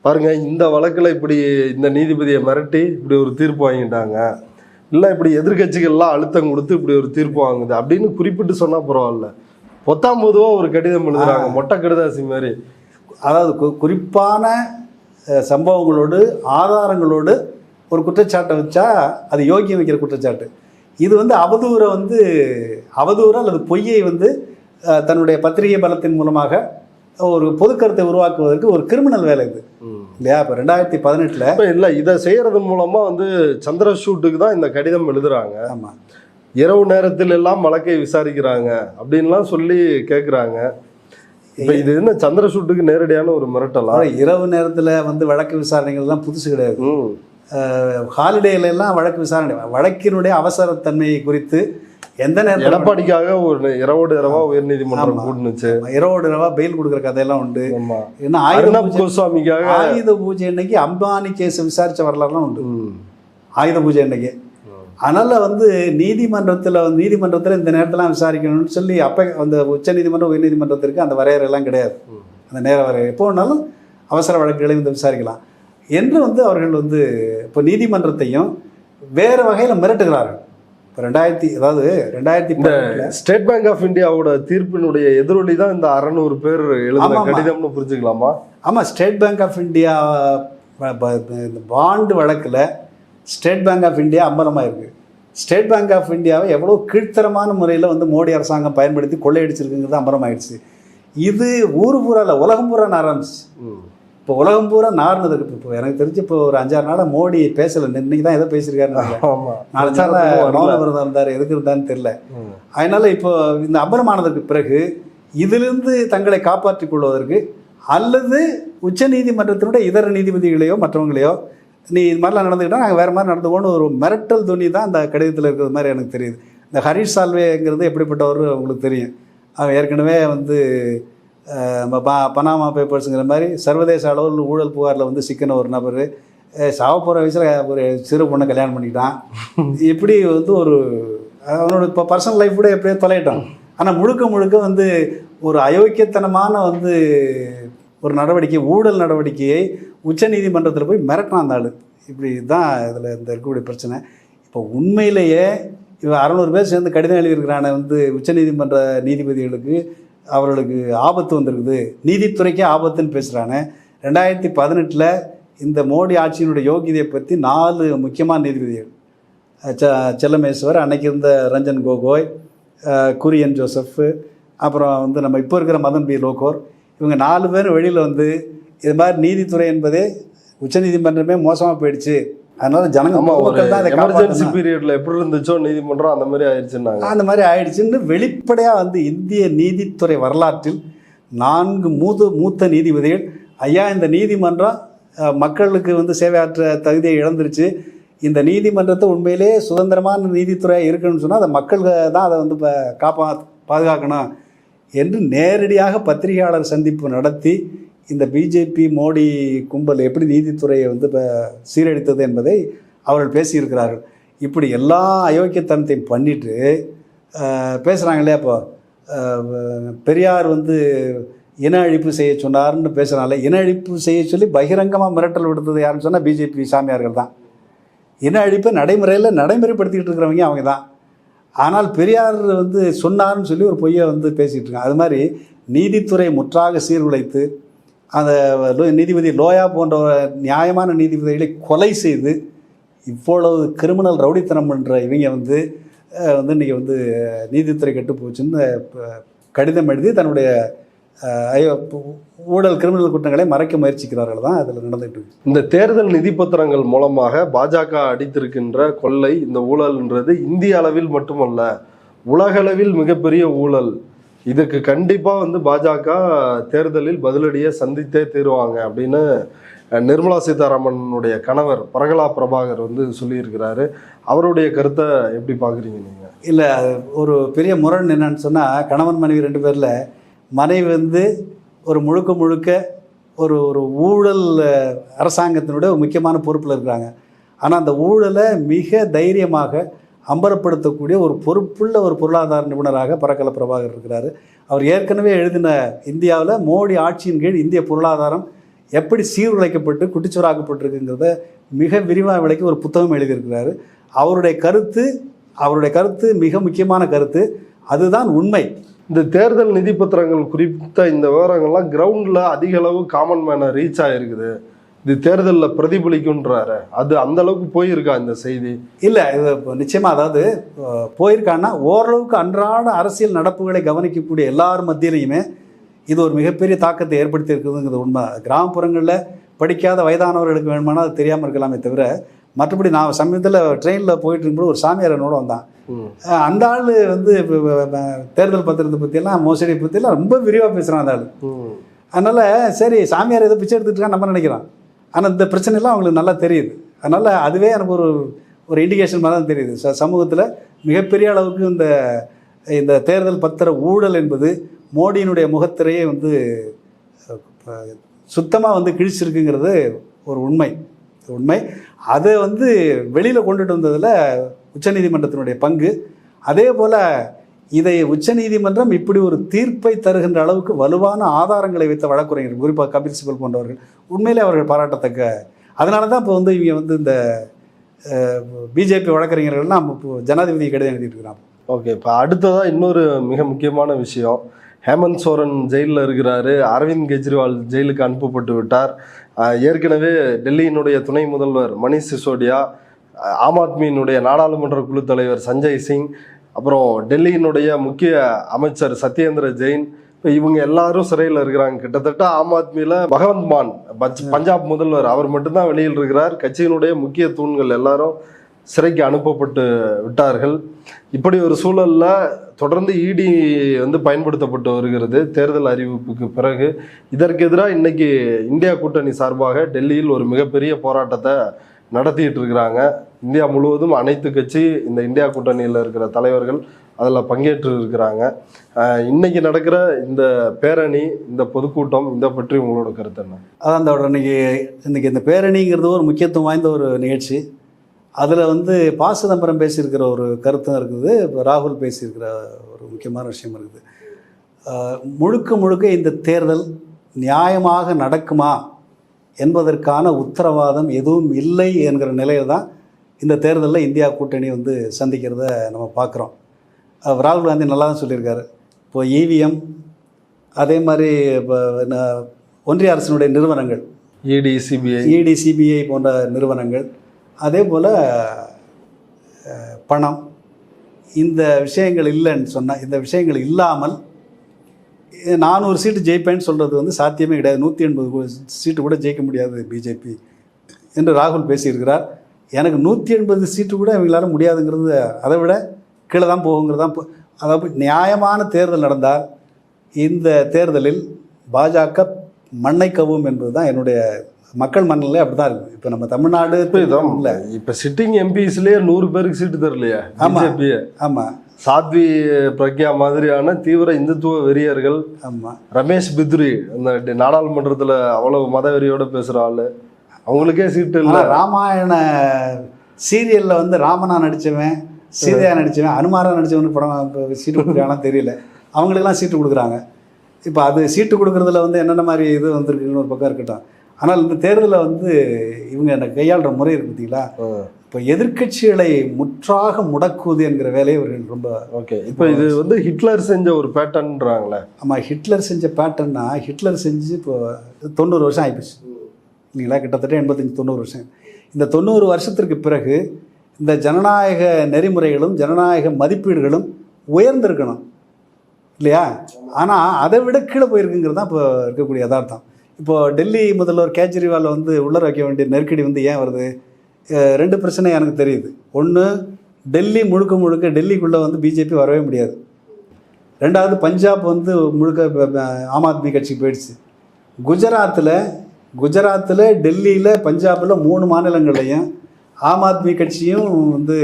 பாருங்க, இந்த வழக்கில் இப்படி இந்த நீதிபதியை மிரட்டி இப்படி ஒரு தீர்ப்பு வாங்கிட்டாங்க, இல்லை இப்படி எதிர்கட்சிகள்லாம் அழுத்தம் கொடுத்து இப்படி ஒரு தீர்ப்பு வாங்குது அப்படின்னு குறிப்பிட்டு சொன்னால் பரவாயில்ல. பொத்தாம் பொதுவாக ஒரு கடிதம் எழுதுறாங்க, மொட்டை கடிதாசி மாதிரி. அதாவது குறிப்பான சம்பவங்களோடு ஆதாரங்களோடு ஒரு குற்றச்சாட்டை வச்சா அது யோகியம் வைக்கிற குற்றச்சாட்டு. இது வந்து அவதூறு அல்லது பொய்யை வந்து தன்னுடைய பத்திரிகை பலத்தின் மூலமாக ஒரு பொதுக்கருத்தை உருவாக்குவதற்கு ஒரு கிரிமினல் வேலை இது இல்லையா? இப்போ 2018 இல்லை, இதை செய்யறது மூலமா வந்து சந்திரசூட்டுக்கு தான் இந்த கடிதம் எழுதுறாங்க. ஆமாம், இரவு நேரத்தில் எல்லாம் வழக்கை விசாரிக்கிறாங்க அப்படின்லாம் சொல்லி கேட்குறாங்க. இப்போ இது என்ன சந்திரசூட்டுக்கு நேரடியான ஒரு மிரட்டலா? இரவு நேரத்தில் வந்து வழக்கு விசாரணைகள்லாம் புதுசு கிடையாது. ஹாலிடேலாம் வழக்கு விசாரணை, வழக்கினுடைய அவசரத்தன்மையை குறித்து எந்த நேரம் எடப்பாடிக்காக ஒரு இரவோடு இரவா உயர்நீதிமன்றம் கூட்டுனுச்சு, இரவோடு இரவா பெயில் கொடுக்குற கதையெல்லாம் உண்டு. இன்னும் கோஸ்வாமிக்காக ஆயுத பூஜை அன்னைக்கு அம்பானி கேஸ் விசாரிச்ச வரலாறுலாம் உண்டு, ஆயுத பூஜை அன்னைக்கு. அதனால வந்து நீதிமன்றத்தில் இந்த நேரத்தெல்லாம் விசாரிக்கணும்னு சொல்லி அப்போ அந்த உச்ச நீதிமன்றம் உயர் நீதிமன்றத்திற்கு அந்த வரையறையெல்லாம் கிடையாது. அந்த நேர வரையறை எப்போ வேணாலும் அவசர வழக்குகளை வந்து விசாரிக்கலாம் என்று வந்து அவர்கள் வந்து இப்போ நீதிமன்றத்தையும் வேறு வகையில் மிரட்டுகிறார்கள். இப்போ 2010 ஸ்டேட் பேங்க் ஆஃப் இந்தியாவோட தீர்ப்பினுடைய எதிரொலி தான் இந்த 600 பேர் எழுதின கடிதம்னு புரிஞ்சுக்கலாமா? ஆமாம், state bank of India bond வழக்கில் ஸ்டேட் பேங்க் ஆஃப் இந்தியா அம்பலமாக இருக்குது. ஸ்டேட் பேங்க் ஆஃப் இந்தியாவை எவ்வளோ கீழ்த்தரமான முறையில் வந்து மோடி அரசாங்கம் பயன்படுத்தி கொள்ளையடிச்சிருக்குங்கிறது அம்பலமாயிடுச்சு. இது ஊர் பூரா இல்லை, உலகம் பூரா ஆரம்பிச்சு. இப்போ உலகம் பூரா நார்னதுக்கு இப்போ எனக்கு தெரிஞ்சு இப்போ ஒரு 5-6 நாளாக மோடி பேசலை, இன்னைக்கு தான் எதோ பேசியிருக்காருன்னு 4 நாள் மௌன விரதம் இருந்தார், எதுக்கு இருந்தான்னு தெரியல. அதனால் இப்போ இந்த அம்பலமானதுக்கு பிறகு இதிலிருந்து தங்களை காப்பாற்றிக் கொள்வதற்கு அல்லது உச்ச நீதிமன்றத்தினுடைய இதர நீதிபதிகளையோ மற்றவங்களையோ நீ இது மாதிரிலாம் நடந்துக்கிட்டால் நாங்கள் வேறு மாதிரி நடந்துக்கோன்னு ஒரு மிரட்டல் துணி தான் அந்த கடிதத்தில் இருக்கிறது மாதிரி எனக்கு தெரியுது. இந்த ஹரீஷ் சால்வேங்கிறது எப்படிப்பட்டவர் உங்களுக்கு தெரியும். அவன் ஏற்கனவே வந்து பனாமா பேப்பர்ஸுங்கிற மாதிரி சர்வதேச அளவில் ஊழல் புகாரில் வந்து சிக்கின ஒரு நபர், சாவப்போகிற வயசில் ஒரு சிறு பொண்ணை கல்யாணம் பண்ணிக்கிட்டான். இப்படி வந்து ஒரு அவனோட இப்போ பர்சனல் லைஃப் கூட எப்படியோ தொலையிட்டான். ஆனால் முழுக்க வந்து ஒரு அயோக்கியத்தனமான வந்து ஒரு நடவடிக்கை, ஊழல் நடவடிக்கையை உச்ச நீதிமன்றத்தில் போய் மிரட்டினான் அந்த ஆள். இப்படி தான் இதில் இந்த இருக்கக்கூடிய பிரச்சனை. இப்போ உண்மையிலேயே இவன் 600 பேர் சேர்ந்து கடிதம் எழுதியிருக்கிறான வந்து உச்ச நீதிமன்ற நீதிபதிகளுக்கு அவர்களுக்கு ஆபத்து வந்திருக்குது, நீதித்துறைக்கே ஆபத்துன்னு பேசுகிறானே. 2018 இந்த மோடி ஆட்சியினுடைய யோகியதையை பற்றி 4 முக்கியமான நீதிபதிகள், செல்லமேஸ்வர், அன்னைக்கு இருந்த ரஞ்சன் கோகோய், குரியன் ஜோசப், அப்புறம் வந்து நம்ம இப்போ இருக்கிற மதன் பி லோகோர், இவங்க 4 பேர் வெளியில் வந்து இது மாதிரி நீதித்துறை என்பதே உச்சநீதிமன்றமே மோசமாக போயிடுச்சு, அதனால ஜனங்க எமர்ஜென்சி பீரியட்ல எப்படி இருந்துச்சோ நீதிமன்றம் அந்த மாதிரி ஆயிடுச்சுன்னாங்க. அந்த மாதிரி ஆயிடுச்சுன்னு வெளிப்படையாக வந்து இந்திய நீதித்துறை வரலாற்றில் 4 மூத்த நீதிபதிகள் ஐயா இந்த நீதிமன்றம் மக்களுக்கு வந்து சேவையாற்ற தகுதியை இழந்துருச்சு, இந்த நீதிமன்றத்தை உண்மையிலே சுதந்திரமான நீதித்துறையாக இருக்கணும்னு சொன்னால் அதை மக்கள் தான் அதை வந்து பாதுகாக்கணும் என்று நேரடியாக பத்திரிகையாளர் சந்திப்பு நடத்தி இந்த பிஜேபி மோடி கும்பல் எப்படி நீதித்துறையை வந்து இப்போ சீரழித்தது என்பதை அவர்கள் பேசியிருக்கிறார்கள். இப்படி எல்லா அயோக்கியத்தனத்தையும் பண்ணிட்டு பேசுகிறாங்க இல்லையா? இப்போ பெரியார் வந்து இன அழிப்பு செய்ய சொன்னார்னு பேசுகிறாங்களே, இன அழிப்பு செய்ய சொல்லி பகிரங்கமாக மிரட்டல் விடுத்தது யாருன்னு சொன்னால் பிஜேபி சாமியார்கள் தான். இன அழிப்பை நடைமுறைப்படுத்திக்கிட்டு இருக்கிறவங்க அவங்க தான். ஆனால் பெரியார் வந்து சொன்னார்னு சொல்லி ஒரு பொய்யை வந்து பேசிகிட்டு இருக்காங்க. அது மாதிரி நீதித்துறை முற்றாக சீர்குலைத்து அந்த நீதிபதி லோயா போன்ற நியாயமான நீதிபதிகளை கொலை செய்து இவ்வளவு கிரிமினல் ரவுடித்தனம் பண்ணுற இவங்க வந்து இன்றைக்கி வந்து நீதித்துறை கெட்டு போச்சுன்னு கடிதம் எழுதி தன்னுடைய ஊழல் கிரிமினல் குற்றங்களை மறைக்க முயற்சிக்கிறார்கள் தான் அதில் நடந்துகிட்டு இருக்கு. இந்த தேர்தல் நிதி பத்திரங்கள் மூலமாக பாஜக அடித்திருக்கின்ற கொள்ளை, இந்த ஊழல்ன்றது இந்திய அளவில் மட்டுமல்ல, உலகளவில் மிகப்பெரிய ஊழல். இதுக்கு கண்டிப்பாக வந்து பாஜக தேர்தலில் பதிலடியை சந்தித்தே தீருவாங்க அப்படின்னு நிர்மலா சீதாராமனுடைய கணவர் பிரகலா பிரபாகர் வந்து சொல்லியிருக்கிறாரு. அவருடைய கருத்தை எப்படி பார்க்குறீங்க நீங்கள்? இல்லை, ஒரு பெரிய முரண் என்னன்னு சொன்னால், கணவன் மனைவி 2 பேரில் மனைவி வந்து ஒரு முழுக்க ஒரு ஊழல் அரசாங்கத்தினுடைய ஒரு முக்கியமான பொறுப்பில் இருக்கிறாங்க. ஆனால் அந்த ஊழலை மிக தைரியமாக அம்பலப்படுத்தக்கூடிய ஒரு பொறுப்புள்ள ஒரு பொருளாதார நிபுணராக பிரகலா பிரபாகர் இருக்கிறார். அவர் ஏற்கனவே எழுதின இந்தியாவில் மோடி ஆட்சியின் கீழ் இந்திய பொருளாதாரம் எப்படி சீர்குலைக்கப்பட்டு குட்டிச்சுவராக்கப்பட்டிருக்குங்கிறத மிக விரிவாக விளக்கி ஒரு புத்தகம் எழுதியிருக்கிறாரு. அவருடைய கருத்து மிக முக்கியமான கருத்து. அதுதான் உண்மை. இந்த தேர்தல் நிதி பத்திரங்கள் குறித்த இந்த விவரங்கள்லாம் கிரவுண்டில் அதிக அளவு காமன் மேனை ரீச் ஆகிருக்குது. இது தேர்தலில் பிரதிபலிக்குன்றாரு. அது அந்த அளவுக்கு போயிருக்கா இந்த செய்தி? இல்லை, இது நிச்சயமாக, அதாவது போயிருக்கான்னா ஓரளவுக்கு அன்றாட அரசியல் நடப்புகளை கவனிக்கக்கூடிய எல்லார் மத்தியிலையுமே இது ஒரு மிகப்பெரிய தாக்கத்தை ஏற்படுத்தி இருக்குதுங்கிறது உண்மை. கிராமப்புறங்களில் படிக்காத வயதானவர்களுக்கு வேணுமானா அது தெரியாமல் இருக்கலாமே தவிர, மற்றபடி நான் சமயத்தில் ட்ரெயினில் போயிட்டு இருக்கும்போது ஒரு சாமியார் என்னோட வந்தான். அந்த ஆள் வந்து தேர்தல் பத்திரத்தை பற்றியெல்லாம் மோசடி பற்றியெல்லாம் ரொம்ப விரிவாக பேசுகிறான் அந்த ஆள். அதனால் சரி, சாமியார் ஏதோ பிச்சை எடுத்துகிட்டு நம்ம நினைக்கிறான். ஆனால் இந்த பிரச்சனைலாம் அவங்களுக்கு நல்லா தெரியுது. அதனால் அதுவே எனக்கு ஒரு இண்டிகேஷன் மாதிரி தான் தெரியுது. சமூகத்தில் மிகப்பெரிய அளவுக்கு இந்த தேர்தல் பத்திர ஊழல் என்பது மோடியினுடைய முகத்திரையே வந்து சுத்தமாக வந்து கிழிச்சிருக்குங்கிறது ஒரு உண்மை. அதை வந்து வெளியில் கொண்டுட்டு வந்ததில் உச்சநீதிமன்றத்தினுடைய பங்கு. அதே போல் இதை உச்சநீதிமன்றம் இப்படி ஒரு தீர்ப்பை தருகின்ற அளவுக்கு வலுவான ஆதாரங்களை வைத்த வழக்குரைஞர்கள், குறிப்பாக கபில் சிபல் போன்றவர்கள், உண்மையிலே அவர்கள் பாராட்டத்தக்க. அதனால தான் இப்போ வந்து இவங்க வந்து இந்த பிஜேபி வழக்கறிஞர்கள்லாம் இப்போ ஜனாதிபதி கடிதம் எழுதிட்டு இருக்கிறாங்க. ஓகே, இப்போ அடுத்ததாக இன்னொரு மிக முக்கியமான விஷயம், ஹேமந்த் சோரன் ஜெயிலில் இருக்கிறாரு. அரவிந்த் கெஜ்ரிவால் ஜெயிலுக்கு அனுப்பப்பட்டு விட்டார். ஏற்கனவே டெல்லியினுடைய துணை முதல்வர் மணிஷ் சிசோடியா, ஆம் ஆத்மியினுடைய நாடாளுமன்ற குழு தலைவர் சஞ்சய் சிங், அப்புறம் டெல்லியினுடைய முக்கிய அமைச்சர் சத்யேந்திர ஜெயின், இப்போ இவங்க எல்லாரும் சிறையில் இருக்கிறாங்க. கிட்டத்தட்ட ஆம் ஆத்மியில் பகவந்த் மான் பஞ்சாப் முதல்வர் அவர் மட்டும்தான் வெளியில் இருக்கிறார். கட்சியினுடைய முக்கிய தூண்கள் எல்லாரும் சிறைக்கு அனுப்பப்பட்டு விட்டார்கள். இப்படி ஒரு சூழலில் தொடர்ந்து இடி வந்து பயன்படுத்தப்பட்டு வருகிறது தேர்தல் அறிவிப்புக்கு பிறகு. இதற்கு எதிராக இன்னைக்கு இந்தியா கூட்டணி சார்பாக டெல்லியில் ஒரு மிகப்பெரிய போராட்டத்தை நடத்திட்டு இருக்கிறாங்க. இந்தியா முழுவதும் அனைத்து கட்சி இந்த இந்தியா கூட்டணியில் இருக்கிற தலைவர்கள் அதில் பங்கேற்று இருக்கிறாங்க. இன்னைக்கு நடக்கிற இந்த பேரணி, இந்த பொதுக்கூட்டம், இதை பற்றி உங்களோட கருத்து என்ன? அதான் இன்னைக்கு இந்த பேரணிங்கிறது ஒரு முக்கியத்துவம் வாய்ந்த ஒரு நிகழ்ச்சி. அதில் வந்து ப. சிதம்பரம் பேசியிருக்கிற ஒரு கருத்தும் இருக்குது, இப்போ ராகுல் பேசியிருக்கிற ஒரு முக்கியமான விஷயம் இருக்குது. முழுக்க இந்த தேர்தல் நியாயமாக நடக்குமா என்பதற்கான உத்தரவாதம் எதுவும் இல்லை என்கிற நிலையில் தான் இந்த தேர்தலில் இந்தியா கூட்டணி வந்து சந்திக்கிறத நம்ம பார்க்குறோம். ராகுல் காந்தி நல்லா தான் சொல்லியிருக்காரு. இப்போ இவிஎம், அதே மாதிரி இப்போ ஒன்றிய அரசினுடைய நிறுவனங்கள், இடி சிபிஐ போன்ற நிறுவனங்கள், அதே போல் பணம், இந்த விஷயங்கள் இல்லைன்னு சொன்னால், இந்த விஷயங்கள் இல்லாமல் 400 சீட்டு ஜெயிப்பேன்னு சொல்கிறது வந்து சாத்தியமே கிடையாது. 180 சீட்டு கூட ஜெயிக்க முடியாது பிஜேபி என்று ராகுல் பேசியிருக்கிறார். எனக்கு 180 சீட்டு கூட இவங்களால முடியாதுங்கிறது, அதை விட கீழே தான் போகுங்கிறது தான். அதாவது நியாயமான தேர்தல் நடந்தால் இந்த தேர்தலில் பாஜக மண்ணை கவும் என்பது தான் என்னுடைய மக்கள் மனநிலை. அப்படி தான் இருக்குது. இப்போ நம்ம தமிழ்நாடு இல்லை, இப்போ சிட்டிங் எம்பிஸ்லேயே 100 பேருக்கு சீட்டு தரலையா? ஆமாம் ஆமாம். சாத்வி பிரக்யா மாதிரியான தீவிர இந்துத்துவ வெறியர்கள், ஆமாம், ரமேஷ் பித்ரி இந்த நாடாளுமன்றத்தில் அவ்வளவு மத வெறியோட பேசுகிற ஆள், அவங்களுக்கே சீட்டு இல்லை. ராமாயண சீரியலில் வந்து ராமனா நடித்தவன், சீதையா நடித்தவன், அனுமாரா நடித்தவனுக்கு படம் சீட்டு கொடுக்குறாங்கன்னா தெரியல, அவங்களுக்கெல்லாம் சீட்டு கொடுக்குறாங்க. இப்போ அது சீட்டு கொடுக்குறதுல வந்து என்னென்ன மாதிரி இது வந்திருக்குன்னு ஒரு பக்கம் இருக்கட்டும். ஆனால் இந்த தேர்தலில் வந்து இவங்க எனக்கு கையாளுற முறை இருக்கு பார்த்தீங்களா, இப்போ எதிர்க்கட்சிகளை முற்றாக முடக்குவது என்கிற வேலையை இவர்கள் ரொம்ப ஓகே. இப்போ இது வந்து ஹிட்லர் செஞ்ச ஒரு பேட்டர்ன்றாங்களே. ஆமாம், ஹிட்லர் செஞ்ச பேட்டர்னா ஹிட்லர் செஞ்சு இப்போ 90 வருஷம் ஆகிப்போச்சு இல்லைங்களா, கிட்டத்தட்ட 85-90 வருஷம். இந்த 90 வருஷத்திற்கு பிறகு இந்த ஜனநாயக நெறிமுறைகளும் ஜனநாயக மதிப்பீடுகளும் உயர்ந்திருக்கணும் இல்லையா, ஆனால் அதை விட கீழே போயிருக்குங்கிறது தான் இப்போ இருக்கக்கூடிய யதார்த்தம். இப்போது டெல்லி முதல்வர் கேஜ்ரிவால் வந்து உள்ளர வைக்க வேண்டிய நெருக்கடி வந்து ஏன் வருது? 2 பிரச்சனை எனக்கு தெரியுது. ஒன்று, டெல்லி முழுக்க டெல்லிக்குள்ளே வந்து பிஜேபி வரவே முடியாது. 2வது, பஞ்சாப் வந்து முழுக்க ஆம் ஆத்மி கட்சிக்கு போயிடுச்சு. குஜராத்தில் டெல்லியில் பஞ்சாபில் 3 மாநிலங்களையும் ஆம் ஆத்மி கட்சியும் வந்து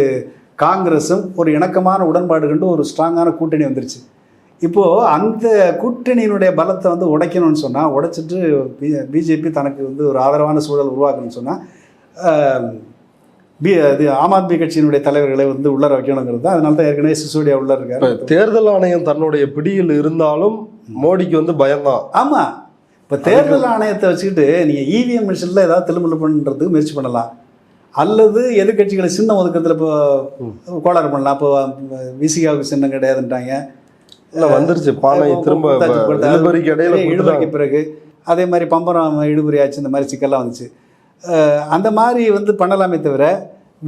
காங்கிரஸும் ஒரு இணக்கமான உடன்பாடு கண்டு ஒரு ஸ்ட்ராங்கான கூட்டணி வந்துருச்சு. இப்போது அந்த கூட்டணியினுடைய பலத்தை வந்து உடைக்கணும்னு சொன்னால், உடைச்சிட்டு பிஜேபி தனக்கு வந்து ஒரு ஆதரவான சூழல் உருவாக்கணும்னு சொன்னால் இது ஆம் ஆத்மி கட்சியினுடைய தலைவர்களை வந்து உள்ளர வைக்கணுங்கிறது தான். அதனால தான் ஏற்கனவே சிசோடியா உள்ள இருக்காரு. தேர்தல் ஆணையம் தன்னுடைய பிடியில் இருந்தாலும் மோடிக்கு வந்து பயம்தான். ஆமாம், இப்போ தேர்தல் ஆணையத்தை வச்சுக்கிட்டு நீங்கள் இவிஎம் மிஷினில் ஏதாவது திருமணம் பண்ணுறதுக்கு முயற்சி பண்ணலாம், அல்லது எதிர்கட்சிகளை சின்னம் ஒதுக்கிறதுல இப்போ கோளாறு பண்ணலாம். இப்போ விசிகாவுக்கு சின்னம் கிடையாதுன்ட்டாங்க, வந்துருச்சு பானை திரும்ப இழுபறிக்கு பிறகு. அதே மாதிரி பம்பரம் இழுபறி ஆச்சு, இந்த மாதிரி சிக்கல்லாம் வந்துச்சு. அந்த மாதிரி வந்து பண்ணலாமே தவிர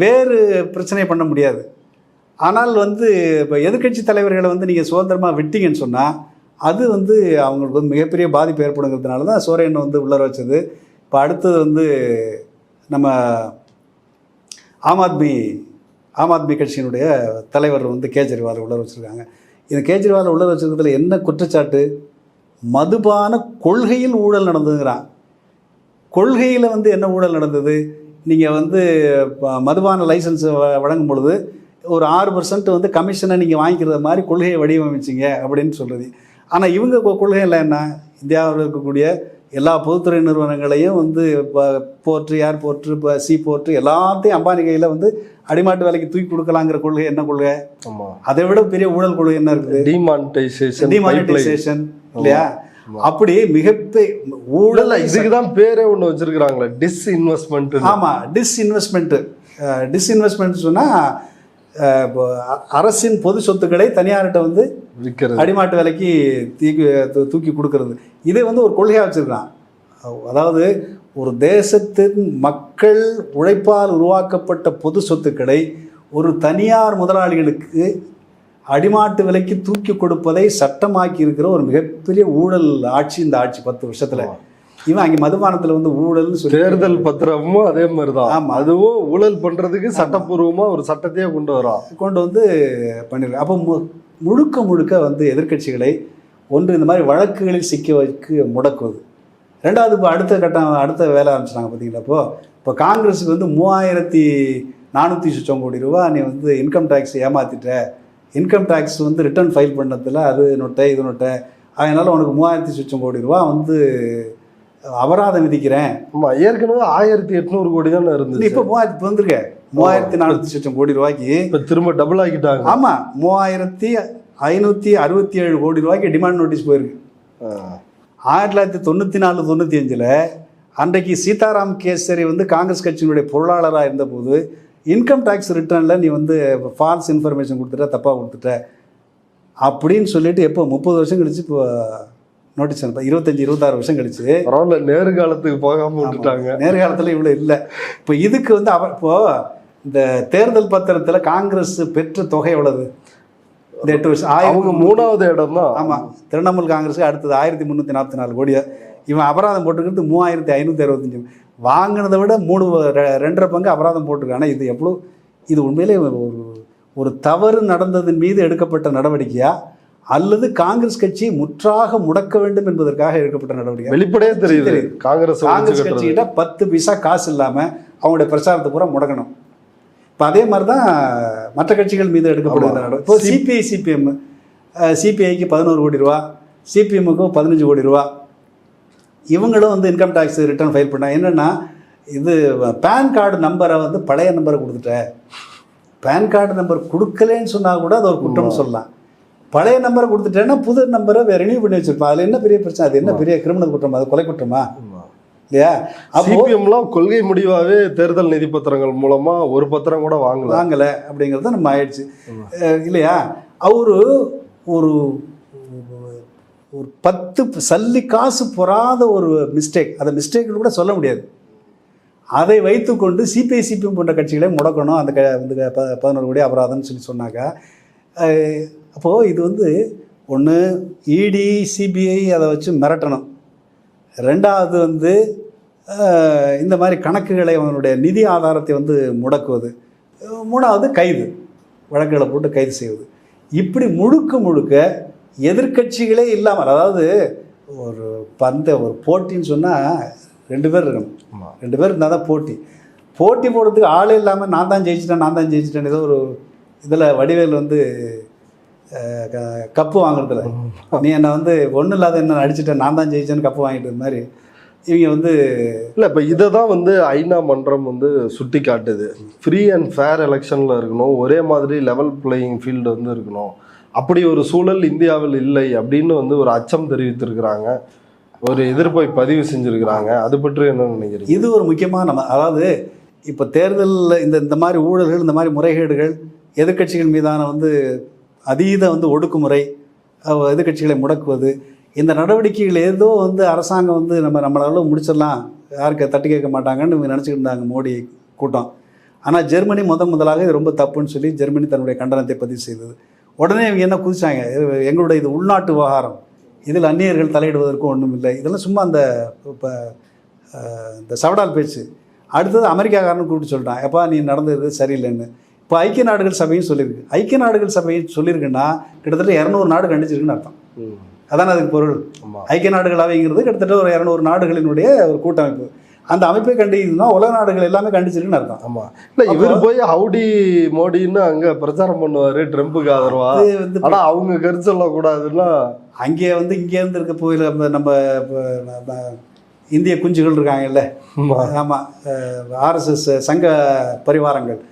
வேறு பிரச்சனையை பண்ண முடியாது. ஆனால் வந்து இப்போ எதிர்கட்சி தலைவர்களை வந்து நீங்கள் சுதந்திரமாக விட்டீங்கன்னு சொன்னால் அது வந்து அவங்களுக்கு வந்து மிகப்பெரிய பாதிப்பு ஏற்படுங்கிறதுனால தான் சோரேன் வந்து உள்ளர வச்சது. இப்போ அடுத்தது வந்து நம்ம ஆம் ஆத்மி கட்சியினுடைய தலைவர் வந்து கேஜ்ரிவால் உள்ளர வச்சுருக்காங்க. இந்த கேஜ்ரிவால் உள்ளர வச்சுருக்கிறதுல என்ன குற்றச்சாட்டு? மதுபான கொள்கையில் ஊழல் நடந்ததுங்கிறான். கொள்கையில் வந்து என்ன ஊழல் நடந்தது? நீங்கள் வந்து மதுபான லைசன்ஸ் வழங்கும் பொழுது ஒரு 6% வந்து கமிஷனை நீங்கள் வாங்கிக்கிறது மாதிரி கொள்கையை வடிவமைச்சிங்க அப்படின்னு சொல்கிறது. ஆனால் இவங்க கொள்கையில் என்ன? இந்தியாவில் இருக்கக்கூடிய எல்லா பொதுத்துறை நிறுவனங்களையும் வந்து போர்ட்டு, ஏர்போர்ட்டு, சி போர்ட்டு எல்லாத்தையும் அம்பானி கையில் வந்து அடிமாட்டு வேலைக்கு தூக்கி கொடுக்கலாங்கிற கொள்கை என்ன கொள்கை? அதை விட பெரிய ஊழல் கொள்கை என்ன இருக்குது? டிமானிட்டைசேஷன் இல்லையா? அப்படி மிகப்பெரிய ஊழல். இதுக்குதான் பேரே ஒன்று வச்சிருக்கிறாங்களே, டிஸ்இன்வெஸ்ட்மெண்ட். ஆமாம், டிஸ்இன்வெஸ்ட்மெண்ட் சொன்னால் அரசின் பொது சொத்துக்களை தனியார்கிட்ட வந்து அடிமாட்டு வேலைக்கு தூக்கி கொடுக்கறது. இதை வந்து ஒரு கொள்கையாக வச்சுருக்கான். அதாவது ஒரு தேசத்தின் மக்கள் உழைப்பால் உருவாக்கப்பட்ட பொது சொத்துக்களை ஒரு தனியார் முதலாளிகளுக்கு அடிமாட்டு விலைக்கு தூக்கி கொடுப்பதை சட்டமாக்கி இருக்கிற ஒரு மிகப்பெரிய ஊழல் ஆட்சி இந்த ஆட்சி 10 வருஷத்தில். இவன் அங்கே மதுபானத்தில் வந்து ஊழல்னு சொல்லி தேர்தல் பத்திரமும் அதே மாதிரி தான். ஆமாம், அதுவும் ஊழல் பண்ணுறதுக்கு சட்டப்பூர்வமாக ஒரு சட்டத்தையே கொண்டு வந்து பண்ணிடுறாங்க. அப்போ முழுக்க வந்து எதிர்க்கட்சிகளை ஒன்று இந்த மாதிரி வழக்குகளில் சிக்க வைக்க முடக்குவது. 2வது, இப்போ அடுத்த வேலை ஆரம்பிச்சிட்டாங்க பார்த்தீங்களா. இப்போ காங்கிரஸுக்கு வந்து 3400 சொச்சம் கோடி ரூபா நீ வந்து இன்கம் டேக்ஸ் ஏமாற்றிட்ட, இன்கம் டேக்ஸ் வந்து ரிட்டர்ன் ஃபைல் பண்ணதில் அது நொட்டை இது நொட்டை, அதனால் உனக்கு 3000 சொச்சம் கோடி ரூபா வந்து அபராதம் விதிக்கிறேன். ஆமாம், ஏற்கனவே 1800 கோடி தானே இருந்தது. இப்போ 3000 வந்துருக்க 3400 சொச்சம் கோடி ரூபாய்க்கு இப்போ திரும்ப டபுள் ஆக்கிட்டாங்க. ஆமாம், 3567 கோடி ரூபாய்க்கு டிமாண்ட் நோட்டீஸ் போயிருக்கு. 1994-95 அன்றைக்கு சீதாராம் கேசரி வந்து காங்கிரஸ் கட்சியினுடைய பொருளாளராக இருந்தபோது இன்கம் டேக்ஸ் ரிட்டர்னில் நீ வந்து ஃபால்ஸ் இன்ஃபர்மேஷன் கொடுத்துட்ட, தப்பாக கொடுத்துட்ட அப்படின்னு சொல்லிட்டு எப்போ 30 வருஷம் கழிச்சு இப்போ நோட்டீஸ் அனுப்ப 25-26 வருஷம் கழிச்சு பரவாயில்ல, நேர்காலத்துக்கு போகாமல் விட்டுட்டாங்க. நேர்காலத்தில் இவ்வளோ இல்லை. இப்போ இதுக்கு வந்து இப்போது இந்த தேர்தல் பத்திரத்தில் காங்கிரஸ் பெற்ற தொகை எவ்வளவு? இந்த 8 வருஷம் அவங்க 3வது இடம் தான். ஆமாம், திரிணாமுல் காங்கிரஸுக்கு அடுத்தது 1344 கோடி. இவன் அபராதம் போட்டுக்கிறது 3565. வாங்கினதை விட 2.5 பங்கு அபராதம் போட்டிருக்கு. ஆனால் இது உண்மையிலே ஒரு தவறு நடந்ததன் மீது எடுக்கப்பட்ட நடவடிக்கையா, அல்லது காங்கிரஸ் கட்சி முற்றாக முடக்க வேண்டும் என்பதற்காக எடுக்கப்பட்ட நடவடிக்கை? வெளிப்படையே தெரியுது. காங்கிரஸ் கட்சிகிட்ட 10 பைசா காசு இல்லாமல் அவங்களுடைய பிரச்சாரத்தை பூரா முடக்கணும். இப்போ அதே மாதிரி தான் மற்ற கட்சிகள் மீது எடுக்கப்படுகிற நடவடிக்கை. இப்போ சிபிஐ சிபிஎம், சிபிஐக்கு 11 கோடி ரூபா, சிபிஎம்முக்கு 15 கோடி ரூபா. இவங்களும் வந்து இன்கம் டேக்ஸ் ரிட்டர்ன் ஃபைல் பண்ணாங்க. என்னென்னா, இது பேன் கார்டு நம்பரை வந்து பழைய நம்பரை கொடுத்துட்டேன், பேன் கார்டு நம்பர் கொடுக்கலன்னு சொன்னால் கூட அது ஒரு குற்றம்னு சொல்லலாம். பழைய நம்பரை கொடுத்துட்டேன்னா புது நம்பரை ரினியூ பண்ணி வச்சுருப்பான். அதில் என்ன பெரிய பிரச்சனை? அது என்ன பெரிய கிரிமினல் குற்றமா? அது கொலை குற்றமா? இல்லையா? அப்போ சிபிஎம்லாம் கொள்கை முடிவாகவே தேர்தல் நிதி பத்திரங்கள் மூலமா ஒரு பத்திரம் கூட வாங்கலை அப்படிங்கிறது நம்ம ஆயிடுச்சு இல்லையா? அவரு ஒரு ஒரு 10 சல்லி காசு பொறாத ஒரு மிஸ்டேக், அதை மிஸ்டேக்னு கூட சொல்ல முடியாது. அதை வைத்துக்கொண்டு சிபிஐ சிபிஎம் போன்ற கட்சிகளை முடக்கணும், அந்த 11 கோடி அபராதம்னு சொன்னாக்கா, அப்போது இது வந்து ஒன்று இடி சிபிஐ அதை வச்சு மிரட்டணும், ரெண்டாவது வந்து இந்த மாதிரி கணக்குகளை அவனுடைய நிதி ஆதாரத்தை வந்து முடக்குவது, மூணாவது கைது, வழக்குகளை போட்டு கைது செய்வது. இப்படி முழுக்க எதிர்க்கட்சிகளே இல்லாமல், அதாவது ஒரு போட்டின்னு சொன்னால் 2 பேர் இருக்கணும், 2 பேர் இருந்தால் தான் போட்டி போடுறதுக்கு ஆளே இல்லாமல் நான் தான் ஜெயிச்சிட்டேன் ஏதோ ஒரு இதில் வடிவேல் வந்து கப்பு வாங்குறதுல நீ என்னை வந்து ஒன்றும் இல்லாத என்ன அடிச்சுட்டேன் நான் தான் ஜெயிச்சேன்னு கப்பு வாங்கிட்டு மாதிரி இவங்க வந்து இல்லை. இப்போ இதை தான் வந்து ஐநா மன்றம் வந்து சுட்டி காட்டுது. ஃப்ரீ அண்ட் ஃபேர் எலெக்ஷனில் இருக்கணும், ஒரே மாதிரி லெவல் பிளேயிங் ஃபீல்டு வந்து இருக்கணும். அப்படி ஒரு சூழல் இந்தியாவில் இல்லை அப்படின்னு வந்து ஒரு அச்சம் தெரிவித்திருக்கிறாங்க, ஒரு எதிர்ப்பை பதிவு செஞ்சுருக்கிறாங்க. அது பற்றி என்ன நினைக்கிறீங்க? இது ஒரு முக்கியமான அதாவது இப்போ தேர்தலில் இந்த மாதிரி ஊழல்கள், இந்த மாதிரி முறைகேடுகள், எதிர்க்கட்சிகள் மீதான வந்து அதீத வந்து ஒடுக்குமுறை, எதிர்க்கட்சிகளை முடக்குவது, இந்த நடவடிக்கைகள் ஏதோ வந்து அரசாங்கம் வந்து நம்மளால முடிச்சிடலாம், யாருக்கு தட்டி கேட்க மாட்டாங்கன்னு இவங்க நினச்சிக்கிட்டு இருந்தாங்க மோடி கூட்டம். ஆனால் ஜெர்மனி முதலாக இது ரொம்ப தப்புன்னு சொல்லி ஜெர்மனி தன்னுடைய கண்டனத்தை பதிவு செய்தது. உடனே இவங்க என்ன குதிச்சாங்க, எங்களுடைய இது உள்நாட்டு விவகாரம், இதில் அந்நியர்கள் தலையிடுவதற்கும் ஒன்றும் இல்லை, இதெல்லாம் சும்மா இப்போ இந்த சவடால் பேச்சு. அடுத்தது அமெரிக்காக்காரன்னு கூப்பிட்டு சொல்லிட்டான், எப்பா நீ நடந்தது சரியில்லைன்னு. இப்போ ஐக்கிய நாடுகள் சபையும் சொல்லியிருக்கு. ஐக்கிய நாடுகள் சபையும் சொல்லியிருக்குன்னா கிட்டத்தட்ட 200 நாடு கண்டிச்சிருக்குன்னு அர்த்தம். அதான அதுக்கு பொருள். ஐக்கிய நாடுகள் அவைங்கிறது கிட்டத்தட்ட ஒரு 200 நாடுகளினுடைய ஒரு கூட்டமைப்பு. அந்த அமைப்பை கண்டிக்குதுன்னா உலக நாடுகள் எல்லாமே கண்டிச்சிருக்குன்னு அர்த்தம். ஆமாம். இல்லை, இவர் போய் ஹவுடி மோடின்னு அங்கே பிரச்சாரம் பண்ணுவார் ட்ரம்புக்கு ஆதரவா, ஆனால் அவங்க கருத்து சொல்லக்கூடாதுன்னா அங்கே வந்து இங்கேருந்து இருக்க போய் நம்ம இந்திய குஞ்சுகள் இருக்காங்கல்ல, ஆமாம், ஆர்எஸ்எஸ் சங்க பரிவாரங்கள்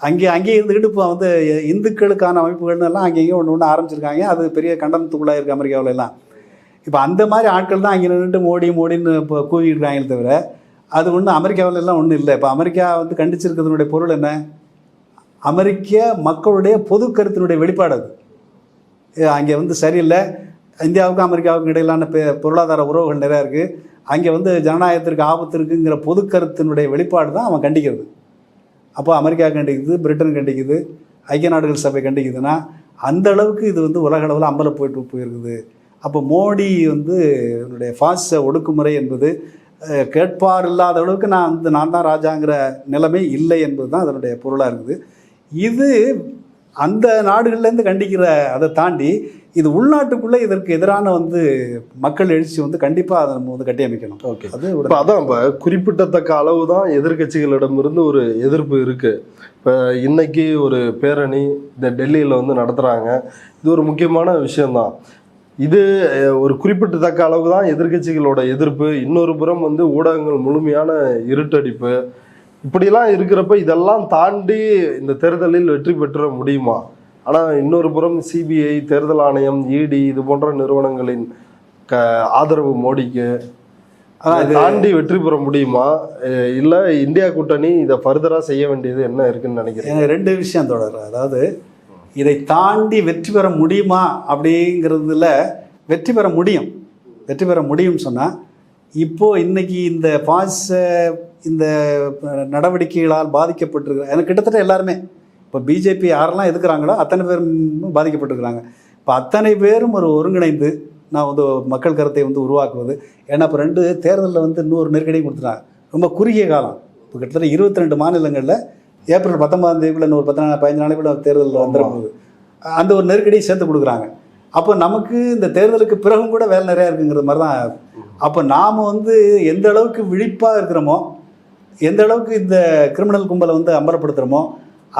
அங்கே இருந்துக்கிட்டு இப்போ வந்து இந்துக்களுக்கான அமைப்புகள்னு எல்லாம் அங்கேயும் ஒன்று ஆரம்பிச்சிருக்காங்க. அது பெரிய கண்டனத்துக்குள்ளாக இருக்குது அமெரிக்காவில் எல்லாம். இப்போ அந்த மாதிரி ஆட்கள் தான் அங்கே நின்றுட்டு மோடின்னு இப்போ கூவிடுறாங்களே தவிர அது ஒன்றும் அமெரிக்காவில் எல்லாம் ஒன்றும் இல்லை. இப்போ அமெரிக்கா வந்து கண்டிச்சிருக்கிறதுனுடைய பொருள் என்ன? அமெரிக்க மக்களுடைய பொது கருத்தினுடைய வெளிப்பாடு அது. அங்கே வந்து சரியில்லை, இந்தியாவுக்கும் அமெரிக்காவுக்கும் இடையிலான பொருளாதார உறவுகள் நிறையா இருக்குது, அங்கே வந்து ஜனநாயகத்திற்கு ஆபத்து இருக்குங்கிற பொது கருத்தினுடைய வெளிப்பாடு தான் அவன் கண்டிக்கிறது. அப்போ அமெரிக்கா கண்டிக்குது, பிரிட்டன் கண்டிக்குது, ஐக்கிய நாடுகள் சபை கண்டிக்குதுன்னா அந்த அளவுக்கு இது வந்து உலக அளவில் அம்பல போயிருக்குது. அப்போ மோடி வந்து என்னுடைய ஃபாஸ்ட் ஒடுக்குமுறை என்பது கேட்பார் இல்லாத அளவுக்கு நான் தான் ராஜாங்கிற நிலைமை இல்லை என்பது தான் அதனுடைய பொருளாக இருக்குது. இது அந்த நாடுகள்லேருந்து கண்டிக்கிற அதை தாண்டி இது உள்நாட்டுக்குள்ளே இதற்கு எதிரான வந்து மக்கள் எழுச்சி வந்து கண்டிப்பாக அதை நம்ம வந்து கட்டியமைக்கணும். ஓகே, அது இப்போ அதான் இப்போ குறிப்பிடத்தக்க அளவு தான் எதிர்கட்சிகளிடமிருந்து ஒரு எதிர்ப்பு இருக்குது. இப்போ இன்னைக்கு ஒரு பேரணி இந்த டெல்லியில் வந்து நடத்துகிறாங்க, இது ஒரு முக்கியமான விஷயந்தான். இது ஒரு குறிப்பிடத்தக்க அளவு தான் எதிர்கட்சிகளோட எதிர்ப்பு. இன்னொரு புறம் வந்து ஊடகங்கள் முழுமையான இருட்டடிப்பு, இப்படிலாம் இருக்கிறப்ப இதெல்லாம் தாண்டி இந்த தேர்தலில் வெற்றி பெற்ற முடியுமா? ஆனால் இன்னொரு புறம் சிபிஐ, தேர்தல் ஆணையம், இடி இது போன்ற நிறுவனங்களின் ஆதரவு மோடிக்கு தாண்டி வெற்றி பெற முடியுமா? இல்லை இந்தியா கூட்டணி இதை ஃபர்தராக செய்ய வேண்டியது என்ன இருக்குன்னு நினைக்கிறேன். 2 விஷயம் தொடர். அதாவது இதை தாண்டி வெற்றி பெற முடியுமா அப்படிங்கிறதுல வெற்றி பெற முடியும் சொன்னால், இப்போது இன்றைக்கி இந்த இந்த நடவடிக்கைகளால் பாதிக்கப்பட்டிருக்கிற எனக்கு கிட்டத்தட்ட எல்லாருமே, இப்போ பிஜேபி யாரெல்லாம் எதுக்குறாங்களோ அத்தனை பேரும் பாதிக்கப்பட்டிருக்கிறாங்க. இப்போ அத்தனை பேரும் ஒருங்கிணைந்து நான் வந்து மக்கள் கருத்தை வந்து உருவாக்குவது. ஏன்னா இப்போ 2 தேர்தலில் வந்து இன்னொரு நெருக்கடியும் கொடுத்துட்டாங்க. ரொம்ப குறுகிய காலம், இப்போ கிட்டத்தட்ட 22 மாநிலங்களில் ஏப்ரல் 19ஆம் தேதிக்குள்ள இன்னொரு 15 நாளைக்குள்ள தேர்தலில் வந்துடும்போது அந்த ஒரு நெருக்கடியை சேர்த்து கொடுக்குறாங்க. அப்போ நமக்கு இந்த தேர்தலுக்கு பிறகும் கூட வேலை நிறையா இருக்குங்கிற மாதிரி தான். அப்போ நாம் வந்து எந்த அளவுக்கு விழிப்பாக இருக்கிறோமோ, எந்த அளவுக்கு இந்த கிரிமினல் கும்பலை வந்து அம்பலப்படுத்துகிறோமோ,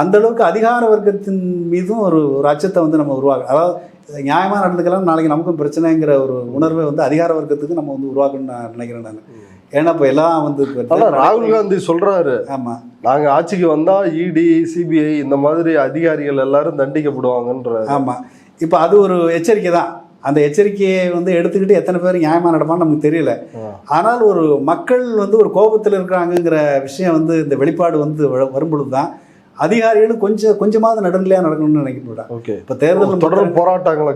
அந்த அளவுக்கு அதிகார வர்க்கத்தின் மீதும் ஒரு அச்சத்தை வந்து நம்ம உருவாக்க, அதாவது நியாயமாக நடந்துக்கலாம், நாளைக்கு நமக்கும் பிரச்சனைங்கிற ஒரு உணர்வை வந்து அதிகார வர்க்கத்துக்கு நம்ம வந்து உருவாக்கணும்னு நான் நினைக்கிறேன் நான். ஏன்னா இப்போ எல்லாம் வந்து ராகுல் காந்தி சொல்கிறாரு, ஆமாம், நாங்கள் ஆட்சிக்கு வந்தால் இடி, சிபிஐ இந்த மாதிரி அதிகாரிகள் எல்லாரும் தண்டிக்கப்படுவாங்கன்ற. ஆமாம், இப்போ அது ஒரு எச்சரிக்கை தான். அந்த எச்சரிக்கையை வந்து எடுத்துக்கிட்டு எத்தனை பேர் நியாயமாக நடப்பான்னு நமக்கு தெரியல. ஆனால் ஒரு மக்கள் வந்து ஒரு கோபத்தில் இருக்கிறாங்கங்கிற விஷயம் வந்து இந்த வெளிப்பாடு வந்து வரும்பொழுது தான் அதிகாரிகளும் கொஞ்சமாவது நடுநிலையாக நடக்கணும்னு நினைக்கிறேன். ஓகே, இப்போ தேர்தல் தொடர் போராட்டங்களை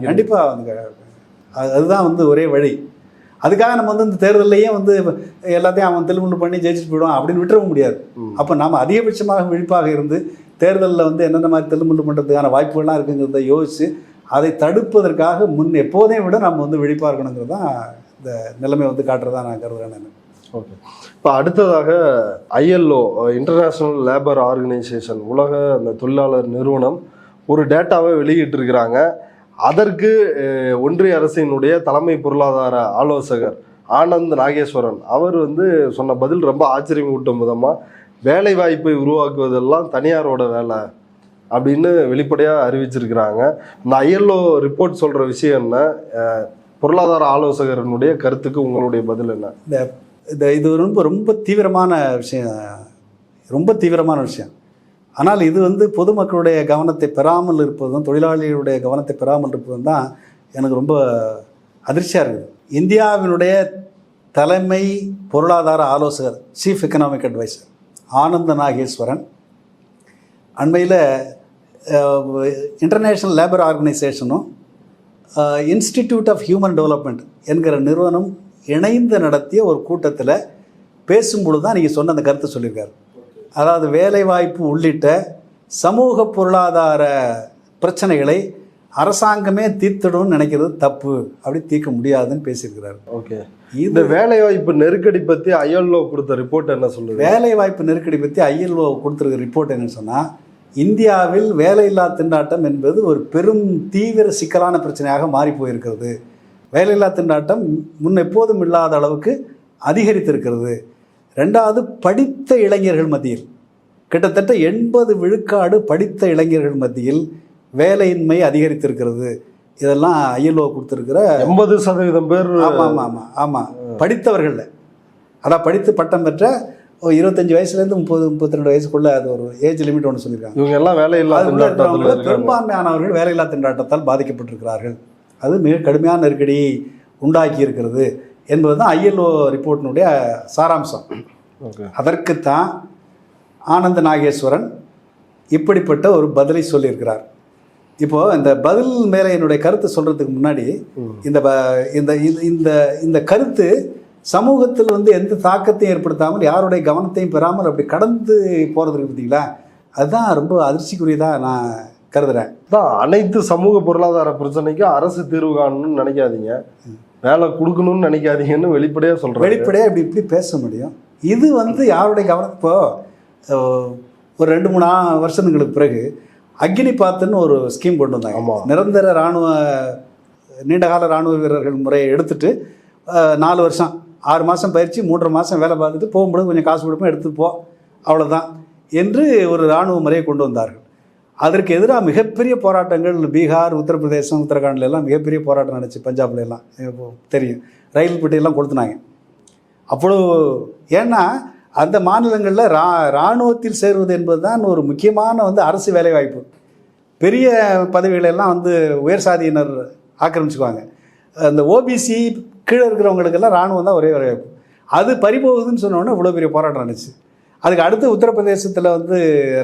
கண்டிப்பாக அதுதான் வந்து ஒரே வழி. அதுக்காக நம்ம வந்து இந்த தேர்தலையே வந்து எல்லாத்தையும் அவன் தெலுங்குண்டு பண்ணி ஜெயிச்சுட்டு போயிடுவான் அப்படின்னு விட்டுற முடியாது. அப்போ நாம் அதிகபட்சமாக விழிப்பாக இருந்து தேர்தலில் வந்து என்னென்ன மாதிரி தெலுங்குண்டு பண்ணுறதுக்கான வாய்ப்புகள்லாம் இருக்குங்கிறத யோசித்து அதை தடுப்பதற்காக எப்போதையும் விட நம்ம வந்து விழிப்பாக இருக்கணுங்கிறது தான் இந்த நிலைமை வந்து காட்டுறதா நான் கருதுறேன் நான். ஓகே, இப்போ அடுத்ததாக ILO இன்டர்நேஷ்னல் லேபர் ஆர்கனைசேஷன் உலக அந்த தொழிலாளர் நிறுவனம் ஒரு டேட்டாவை வெளியிட்டிருக்கிறாங்க. அதற்கு ஒன்றிய அரசினுடைய தலைமை பொருளாதார ஆலோசகர் ஆனந்த் நாகேஸ்வரன் அவர் வந்து சொன்ன பதில் ரொம்ப ஆச்சரியமூட்டும் விதமாக வேலை வாய்ப்பை உருவாக்குவதெல்லாம் தனியாரோட வேலை அப்படின்னு வெளிப்படையாக அறிவிச்சிருக்கிறாங்க. இந்த ILO ரிப்போர்ட் சொல்கிற விஷயம் என்ன, பொருளாதார ஆலோசகரனுடைய கருத்துக்கு உங்களுடைய பதில் என்ன? இது ரொம்ப தீவிரமான விஷயம். ஆனால் இது வந்து பொதுமக்களுடைய கவனத்தை பெறாமல் இருப்பதும் தொழிலாளிகளுடைய கவனத்தை பெறாமல் இருப்பதும் தான் எனக்கு ரொம்ப அதிர்ச்சியாக இருக்குது. இந்தியாவினுடைய தலைமை பொருளாதார ஆலோசகர் chief economic advisor Anantha Nageswaran அண்மையில் இன்டர்நேஷ்னல் லேபர் ஆர்கனைசேஷனும் இன்ஸ்டிடியூட் ஆஃப் ஹியூமன் டெவலப்மெண்ட் என்கிற நிறுவனம் இணைந்து நடத்திய ஒரு கூட்டத்தில் பேசும்பொழுது தான் நீங்கள் சொன்ன அந்த கருத்தை சொல்லியிருக்காரு. அதாவது வேலைவாய்ப்பு உள்ளிட்ட சமூக பொருளாதார பிரச்சனைகளை அரசாங்கமே தீர்த்திடும்னு நினைக்கிறது தப்பு, அப்படி தீர்க்க முடியாதுன்னு பேசியிருக்கிறாரு. ஓகே, இந்த வேலைவாய்ப்பு நெருக்கடி பற்றி ILO கொடுத்த ரிப்போர்ட் என்ன சொல்லுது? வேலைவாய்ப்பு நெருக்கடி பற்றி ILO கொடுத்துருக்க ரிப்போர்ட் என்னன்னு சொன்னால், இந்தியாவில் வேலையில்லா திண்டாட்டம் என்பது ஒரு பெரும் தீவிர சிக்கலான பிரச்சனையாக மாறி போயிருக்கிறது. வேலையில்லா திண்டாட்டம் முன் எப்போதும் இல்லாத அளவுக்கு அதிகரித்திருக்கிறது. ரெண்டாவது, படித்த இளைஞர்கள் மத்தியில் கிட்டத்தட்ட 80 விழுக்காடு படித்த இளைஞர்கள் மத்தியில் வேலையின்மை அதிகரித்திருக்கிறது. இதெல்லாம் ILO கொடுத்துருக்கிற 80% பேர். ஆமாம் படித்தவர்களில், அதான் படித்து பட்டம் பெற்ற 25 வயசுலேருந்து 30-32 வயசுக்குள்ளே அது ஒரு ஏஜ் லிமிட் ஒன்று சொல்லியிருக்காங்க. இவங்க எல்லாம் வேலையில்லா திண்டாட்டத்தில் பெரும்பான்மையானவர்கள் வேலையில்லா திண்டாட்டத்தால் பாதிக்கப்பட்டிருக்கிறார்கள். அது மிக கடுமையான நெருக்கடியை உண்டாக்கி இருக்கிறது என்பது தான் ILO ரிப்போர்ட்டினுடைய சாராம்சம். அதற்குத்தான் ஆனந்த நாகேஸ்வரன் இப்படிப்பட்ட ஒரு பதிலை சொல்லியிருக்கிறார். இப்போது இந்த பதில் மேலே என்னுடைய கருத்து சொல்கிறதுக்கு முன்னாடி இந்த கருத்து சமூகத்தில் வந்து எந்த தாக்கத்தையும் ஏற்படுத்தாமல் யாருடைய கவனத்தையும் பெறாமல் அப்படி கடந்து போகிறதுக்கு பார்த்தீங்களா, அதுதான் ரொம்ப அதிர்ச்சிக்குரியதாக நான் கருதுகிறேன். தான் அனைத்து சமூக பொருளாதார பிரச்சனைக்கும் அரசு தீர்வு காணணும்னு நினைக்காதீங்க, வேலை கொடுக்கணும்னு நினைக்காதீங்கன்னு வெளிப்படையாக சொல்கிறேன். வெளிப்படையாக இப்படி பேச முடியும். இது வந்து யாருடைய கவனம், இப்போது ஒரு 2-3 வருஷங்களுக்கு பிறகு அக்னிபாத்னு ஒரு ஸ்கீம் கொண்டு வந்தாங்க. நிரந்தர நீண்டகால இராணுவ வீரர்கள் முறையை எடுத்துட்டு 4 வருஷம் 6 மாதம் பயிற்சி 3.5 மாதம் வேலை பார்த்துட்டு போகும்போது கொஞ்சம் காசு கொடுப்போம் எடுத்துகிட்டு போ அவ்வளோதான் என்று ஒரு இராணுவ முறையை கொண்டு வந்தார்கள். அதற்கு எதிராக மிகப்பெரிய போராட்டங்கள் பீகார், உத்தரப்பிரதேசம், உத்தரகாண்டில் எல்லாம் மிகப்பெரிய போராட்டம் நடந்துச்சு. பஞ்சாப்ல எல்லாம் தெரியும், ரயில் பெட்டியெல்லாம் கொடுத்துனாங்க. அப்பொழுது ஏன்னா அந்த மாநிலங்களில் இராணுவத்தில் சேருவது என்பது தான் ஒரு முக்கியமான வந்து அரசு வேலைவாய்ப்பு. பெரிய பதவிகளெல்லாம் வந்து உயர் சாதியினர் ஆக்கிரமிச்சுக்குவாங்க. அந்த OBC கீழே இருக்கிறவங்களுக்கெல்லாம் இராணுவம் தான் ஒரே வேலைவாய்ப்பு. அது பறிபோகுதுன்னு சொன்னோன்னே இவ்வளோ பெரிய போராட்டம் நடந்துச்சு. அதுக்கு அடுத்து உத்தரப்பிரதேசத்தில் வந்து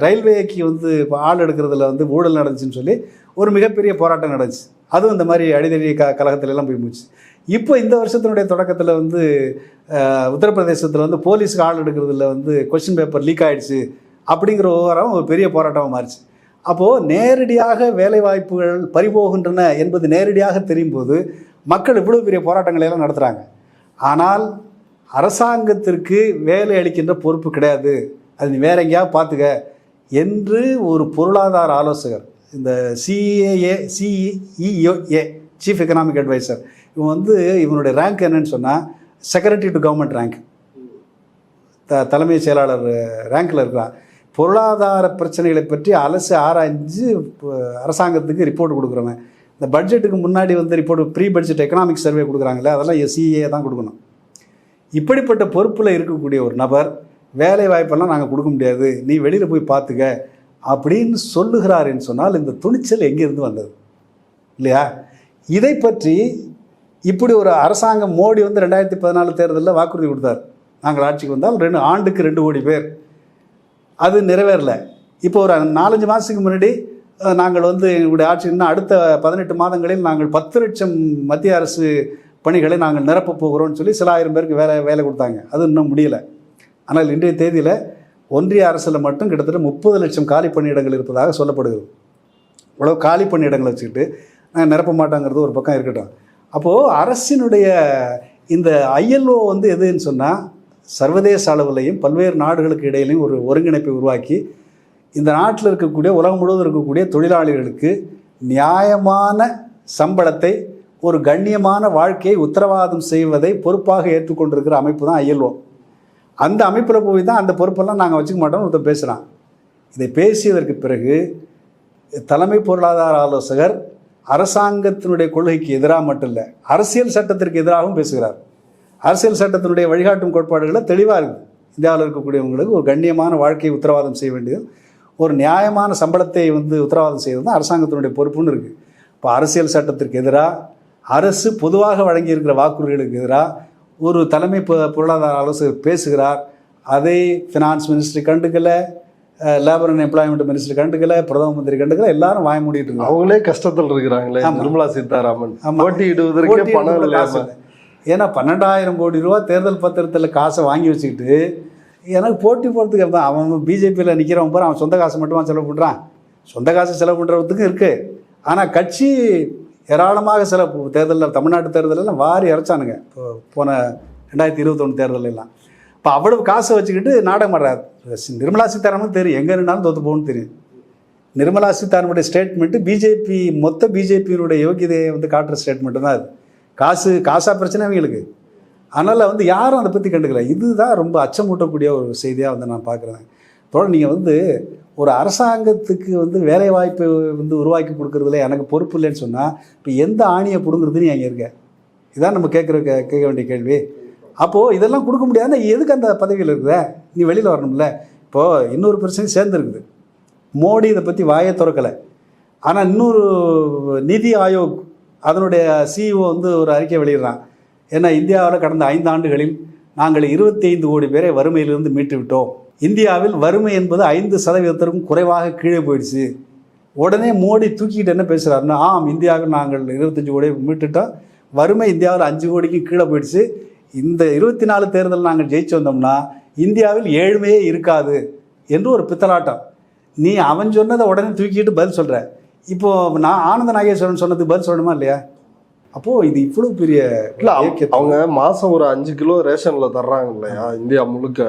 ரயில்வேக்கு வந்து இப்போ ஆள் எடுக்கிறதுல வந்து ஊழல் நடந்துச்சுன்னு சொல்லி ஒரு மிகப்பெரிய போராட்டம் நடந்துச்சு. அதுவும் இந்த மாதிரி அடிதடி கழகத்துலலாம் போய் முடிச்சு. இப்போ இந்த வருஷத்தினுடைய தொடக்கத்தில் வந்து உத்தரப்பிரதேசத்தில் வந்து போலீஸுக்கு ஆள் எடுக்கிறதுல வந்து கொஸ்டின் பேப்பர் லீக் ஆகிடுச்சு அப்படிங்கிற விவகாரம் ஒரு பெரிய போராட்டமாக மாறிச்சு. அப்போது நேரடியாக வேலைவாய்ப்புகள் பறிபோகின்றன என்பது நேரடியாக தெரியும் போது மக்கள் இவ்வளோ பெரிய போராட்டங்களையெல்லாம் நடத்துகிறாங்க. ஆனால் அரசாங்கத்திற்கு வேலை அளிக்கின்ற பொறுப்பு கிடையாது, அது நீ வேற எங்கேயாவது பார்த்துக்க என்று ஒரு பொருளாதார ஆலோசகர், இந்த CEA சீஃப் எக்கனாமிக் அட்வைசர், இவன் வந்து இவனுடைய ரேங்க் என்னன்னு சொன்னால் செக்ரட்டரி டு கவர்மெண்ட் ரேங்க், தலைமை செயலாளர் ரேங்கில் இருக்கிறான். பொருளாதார பிரச்சனைகளை பற்றி அலசி ஆராய்ஞ்சு அரசாங்கத்துக்கு ரிப்போர்ட் கொடுக்குறவன். இந்த பட்ஜெட்டுக்கு முன்னாடி வந்து report pre budget economic survey கொடுக்குறாங்களே, அதெல்லாம் CEA தான் கொடுக்கணும். இப்படிப்பட்ட பொறுப்பில் இருக்கக்கூடிய ஒரு நபர் வேலை வாய்ப்பெல்லாம் நாங்கள் கொடுக்க முடியாது, நீ வெளியில் போய் பார்த்துக்க அப்படின்னு சொல்லுகிறாருன்னு சொன்னால் இந்த துணிச்சல் எங்கேருந்து வந்தது இல்லையா? இதை பற்றி இப்படி ஒரு அரசாங்கம் மோடி வந்து 2014 தேர்தலில் வாக்குறுதி கொடுத்தார், நாங்கள் ஆட்சிக்கு வந்தால் 2 ஆண்டுக்கு 2 கோடி பேர். அது நிறைவேறல. இப்போ ஒரு 4-5 மாதத்துக்கு முன்னாடி நாங்கள் வந்து எங்களுடைய ஆட்சி இன்னும் அடுத்த 18 மாதங்களில் நாங்கள் 10 லட்சம் மத்திய அரசு பணிகளை நாங்கள் நிரப்பப் போகிறோம்னு சொல்லி சில ஆயிரம் பேருக்கு வேலை கொடுத்தாங்க. அது இன்னும் முடியலை. ஆனால் இன்றைய தேதியில் ஒன்றிய அரசில் மட்டும் கிட்டத்தட்ட 30 லட்சம் காலி பணியிடங்கள் இருப்பதாக சொல்லப்படுகிறது. இவ்வளோ காலி பணியிடங்களை வச்சுக்கிட்டு நாங்கள் நிரப்ப மாட்டோங்கிறது ஒரு பக்கம் இருக்கட்டும். அப்போது அரசினுடைய இந்த ILO வந்து எதுன்னு சொன்னால், சர்வதேச அளவிலையும் பல்வேறு நாடுகளுக்கு இடையிலையும் ஒரு ஒருங்கிணைப்பை உருவாக்கி இந்த நாட்டில் இருக்கக்கூடிய உலகம் முழுவதும் இருக்கக்கூடிய தொழிலாளிகளுக்கு நியாயமான சம்பளத்தை, ஒரு கண்ணியமான வாழ்க்கையை உத்தரவாதம் செய்வதை பொறுப்பாக ஏற்றுக்கொண்டிருக்கிற அமைப்பு தான் ILO. அந்த அமைப்பில் போய் தான் அந்த பொறுப்பெல்லாம் நாங்கள் வச்சுக்க மாட்டோம்னு ஒருத்தர் பேசுகிறான். இதை பேசியதற்கு பிறகு தலைமை பொருளாதார ஆலோசகர் அரசாங்கத்தினுடைய கொள்கைக்கு எதிராக மட்டும் இல்லை, அரசியல் சட்டத்திற்கு எதிராகவும் பேசுகிறார். அரசியல் சட்டத்தினுடைய வழிகாட்டும் கோட்பாடுகளை தெளிவாக இருக்குது. இந்தியாவில் இருக்கக்கூடியவங்களுக்கு ஒரு கண்ணியமான வாழ்க்கையை உத்தரவாதம் செய்ய வேண்டியது, ஒரு நியாயமான சம்பளத்தை வந்து உத்தரவாதம் செய்வது தான் அரசாங்கத்தினுடைய பொறுப்புன்னு இருக்குது. இப்போ அரசியல் சட்டத்திற்கு எதிராக, அரசு பொதுவாக வழங்கியிருக்கிற வாக்குறுதிகளுக்கு எதிராக ஒரு தலைமை பொருளாதார ஆலோசகர் பேசுகிறார். அதை ஃபினான்ஸ் மினிஸ்ட்ரி கண்டுக்கலை, லேபர் அண்ட் எம்ப்ளாய்மெண்ட் மினிஸ்ட்ரி கண்டுக்கலை, பிரதம மந்திரி கண்டுக்கலை, எல்லாரும் வாய மூடிட்டு இருக்காங்க. அவங்களே கஷ்டத்தில் இருக்கிறாங்களே. நிர்மலா சீதாராமன் போட்டியிடுவதற்கே பணம் இல்லை. ஏன்னா 12,000 கோடி ரூபா தேர்தல் பத்திரத்தில் காசை வாங்கி வச்சுக்கிட்டு எனக்கு போட்டி போகிறதுக்கு அவன் பிஜேபியில் நிற்கிறவன் பாரு, அவன் சொந்த காசை மட்டுமா செலவு பண்ணுறான். சொந்த காசை செலவு பண்ணுறதுக்கும் இருக்குது. ஆனால் கட்சி ஏராளமாக தேர்தலில், தமிழ்நாட்டு தேர்தலெல்லாம் வாரி இறைச்சானுங்க. இப்போ போன 2021 தேர்தலெல்லாம் இப்போ அவ்வளவு காசை வச்சுக்கிட்டு நாடகம் ஆடுறாரு. நிர்மலா சீதாராமன் தெரியும், எங்கே இருந்தாலும் தோற்று போகணும்னு தெரியும். நிர்மலா சீதாராமனுடைய ஸ்டேட்மெண்ட்டு மொத்த பிஜேபியினுடைய யோகியதையை வந்து காட்டுற ஸ்டேட்மெண்ட்டு தான் அது. காசா பிரச்சனை அவங்களுக்கு. அதனால் வந்து யாரும் அதை பற்றி கண்டுக்கல. இதுதான் ரொம்ப அச்சமூட்டக்கூடிய ஒரு செய்தியாக வந்து நான் பார்க்குறேன். தொடர்ந்து நீங்கள் வந்து ஒரு அரசாங்கத்துக்கு வந்து வேலை வாய்ப்பை வந்து உருவாக்கி கொடுக்குறதுல எனக்கு பொறுப்பு இல்லைன்னு சொன்னால், இப்போ எந்த ஆணியை பிடுங்குறதுன்னு அங்கே இருக்க? இதான் நம்ம கேட்க வேண்டிய கேள்வி. அப்போது இதெல்லாம் கொடுக்க முடியாதுன்னா எதுக்கு அந்த பதவியில் இருக்குத? நீ வெளியில் வரணும்ல. இப்போது இன்னொரு பிரச்சனை சேர்ந்துருக்குது. மோடி இதை பற்றி வாயை திறக்கலை. ஆனால் இன்னொரு நிதி ஆயோக் அதனுடைய CEO வந்து ஒரு அறிக்கை வெளியிடுறான். ஏன்னா இந்தியாவில் கடந்த 5 ஆண்டுகளில் நாங்கள் 25 கோடி பேரை வறுமையிலிருந்து மீட்டு விட்டோம். இந்தியாவில் வறுமை என்பது 5% குறைவாக கீழே போயிடுச்சு. உடனே மோடி தூக்கிட்டு என்ன பேசுகிறாருன்னா, இந்தியாவில் நாங்கள் 25 கோடி மீட்டுட்டோம், வறுமை இந்தியாவில் 5 கோடிக்கு கீழே போயிடுச்சு. இந்த 24 தேர்தல் நாங்கள் ஜெயிச்சு வந்தோம்னா இந்தியாவில் ஏழ்மையே இருக்காது என்று ஒரு பித்தலாட்டம். நீ அவன் சொன்னதை உடனே தூக்கிட்டு பதில் சொல்கிற. இப்போது நான் ஆனந்த நாகேஸ்வரன் சொன்னதுக்கு பதில் சொல்லணுமா இல்லையா? அப்போது இது இவ்வளோ பெரிய இல்லை. அவங்க மாதம் ஒரு 5 கிலோ ரேஷனில் தர்றாங்க இல்லையா இந்தியா முழுக்க,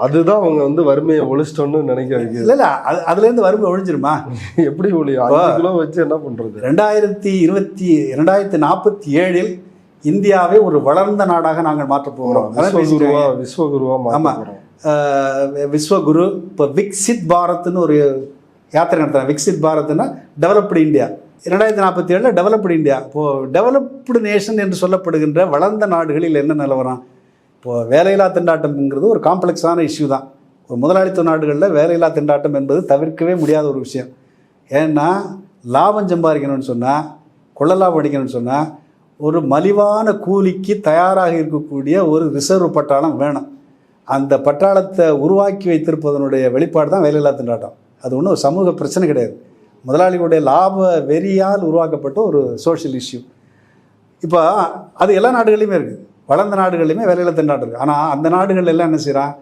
அதுதான் அவங்க வந்து வறுமையை ஒழிச்சிட்டோன்னு நினைக்க வைக்கிறது. இல்லை அதுலேருந்து வறுமை ஒழிஞ்சிருமா? எப்படி ஒழியும்? 5 கிலோ வச்சு என்ன பண்ணுறது? 2047 இந்தியாவை ஒரு வளர்ந்த நாடாக நாங்கள் மாற்றப் போகிறோம். விஸ்வகுருவா. ஆமாம், விஸ்வகுரு. இப்போ விக்சித் பாரத்னு ஒரு யாத்திரை நடத்துகிறாங்க. விக்சித் பாரத்னா டெவலப்டு இந்தியா. 2047 developed India. இப்போது டெவலப்டு நேஷன் என்று சொல்லப்படுகின்ற வளர்ந்த நாடுகளில் என்ன நிலவரம்? இப்போது வேலையில்லா திண்டாட்டம்ங்கிறது ஒரு காம்ப்ளெக்ஸான இஷ்யூ தான். ஒரு முதலாளித்துவ நாடுகளில் வேலையில்லா திண்டாட்டம் என்பது தவிர்க்கவே முடியாத ஒரு விஷயம். ஏன்னா லாபம் சம்பாதிக்கணும்னு சொன்னால், கொள்ள லாபம் அடிக்கணும்னு சொன்னால் ஒரு மலிவான கூலிக்கு தயாராக இருக்கக்கூடிய ஒரு ரிசர்வ் பட்டாளம் வேணும். அந்த பட்டாளத்தை உருவாக்கி வைத்திருப்பதனுடைய வெளிப்பாடு தான் வேலையில்லா திண்டாட்டம். அது ஒன்றும் ஒரு சமூக பிரச்சனை கிடையாது. முதலாளிகளுடைய லாப வெறியால் உருவாக்கப்பட்ட ஒரு சோஷியல் இஷ்யூ. இப்போ அது எல்லா நாடுகள்லையுமே இருக்குது. வளர்ந்த நாடுகள்லையுமே வேலையில்லா திண்டாட்டம் இருக்குது. ஆனால் அந்த நாடுகள் எல்லாம் என்ன செய்கிறான்?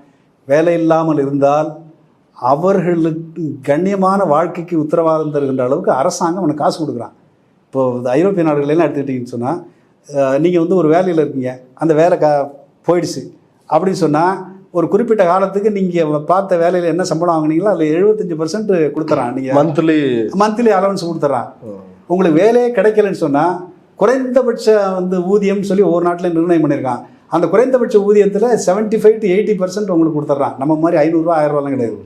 வேலை இல்லாமல் இருந்தால் அவர்களுக்கு கண்ணியமான வாழ்க்கைக்கு உத்தரவாதம் தருகின்ற அளவுக்கு அரசாங்கம் அவனுக்கு காசு கொடுக்குறான். இப்போது ஐரோப்பிய நாடுகளெல்லாம் எடுத்துக்கிட்டிங்கன்னு சொன்னால், நீங்கள் வந்து ஒரு வேலையில் இருக்கீங்க, அந்த வேலை போயிடுச்சு அப்படின்னு சொன்னால் ஒரு குறிப்பிட்ட காலத்துக்கு நீங்கள் பார்த்த வேலையில் என்ன சம்பளம் வாங்கினீங்களோ அதில் 75% கொடுத்துட்றான். நீங்கள் மந்த்லி அலவன்ஸ் கொடுத்துட்றான். உங்களுக்கு வேலையே கிடைக்கலன்னு சொன்னால் குறைந்தபட்ச வந்து ஊதியம் சொல்லி ஒவ்வொரு நாட்டில் நிர்ணயம் பண்ணியிருக்கான். அந்த குறைந்தபட்ச ஊதியத்தில் 75 to 80% உங்களுக்கு கொடுத்துட்றான். நம்ம மாதிரி 500 ரூபா 1000 ரூபாலாம் கிடையாது.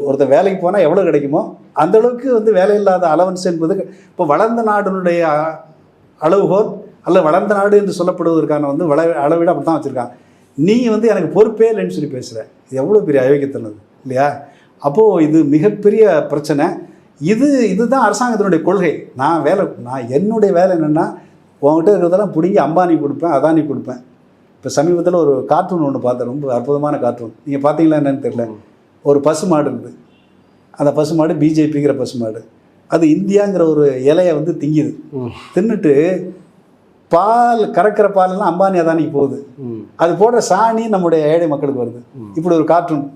ஒருத்தர் வேலைக்கு போனால் எவ்வளோ கிடைக்குமோ அந்தளவுக்கு வந்து வேலை இல்லாத அலவன்ஸ் என்பது இப்போ வளர்ந்த நாடுனுடைய அளவுகோல் அல்ல, வளர்ந்த நாடு என்று சொல்லப்படுவதற்கான வந்து அளவீடு அப்படி தான் வச்சுருக்கான். நீ வந்து எனக்கு பொறுப்பே இல்லைன்னு சொல்லி பேசுகிற. இது எவ்வளோ பெரிய அயோக்கியத்தனது இல்லையா? அப்போது இது மிகப்பெரிய பிரச்சனை. இதுதான் அரசாங்கத்தினுடைய கொள்கை. நான் என்னுடைய வேலை என்னென்னா உங்ககிட்ட இருக்கிறதெல்லாம் பிடிங்கி அம்பானி கொடுப்பேன், அதானி கொடுப்பேன். இப்போ சமீபத்தில் ஒரு கார்ட்டூன் ஒன்று பார்த்தேன், ரொம்ப அற்புதமான கார்ட்டூன். நீங்கள் பார்த்தீங்களா என்னன்னு தெரியல. ஒரு பசுமாடு இருக்குது. அந்த பசுமாடு பிஜேபிங்கிற பசுமாடு. அது இந்தியாங்கிற ஒரு இலையை வந்து திங்குது. தின்னுட்டு பால் கறக்கிற பாலெல்லாம் அம்பானி அதானிக்கு போகுது. அது போடுற சாணி நம்முடைய ஏழை மக்களுக்கு வருது. இப்படி ஒரு கார்ட்டூன்.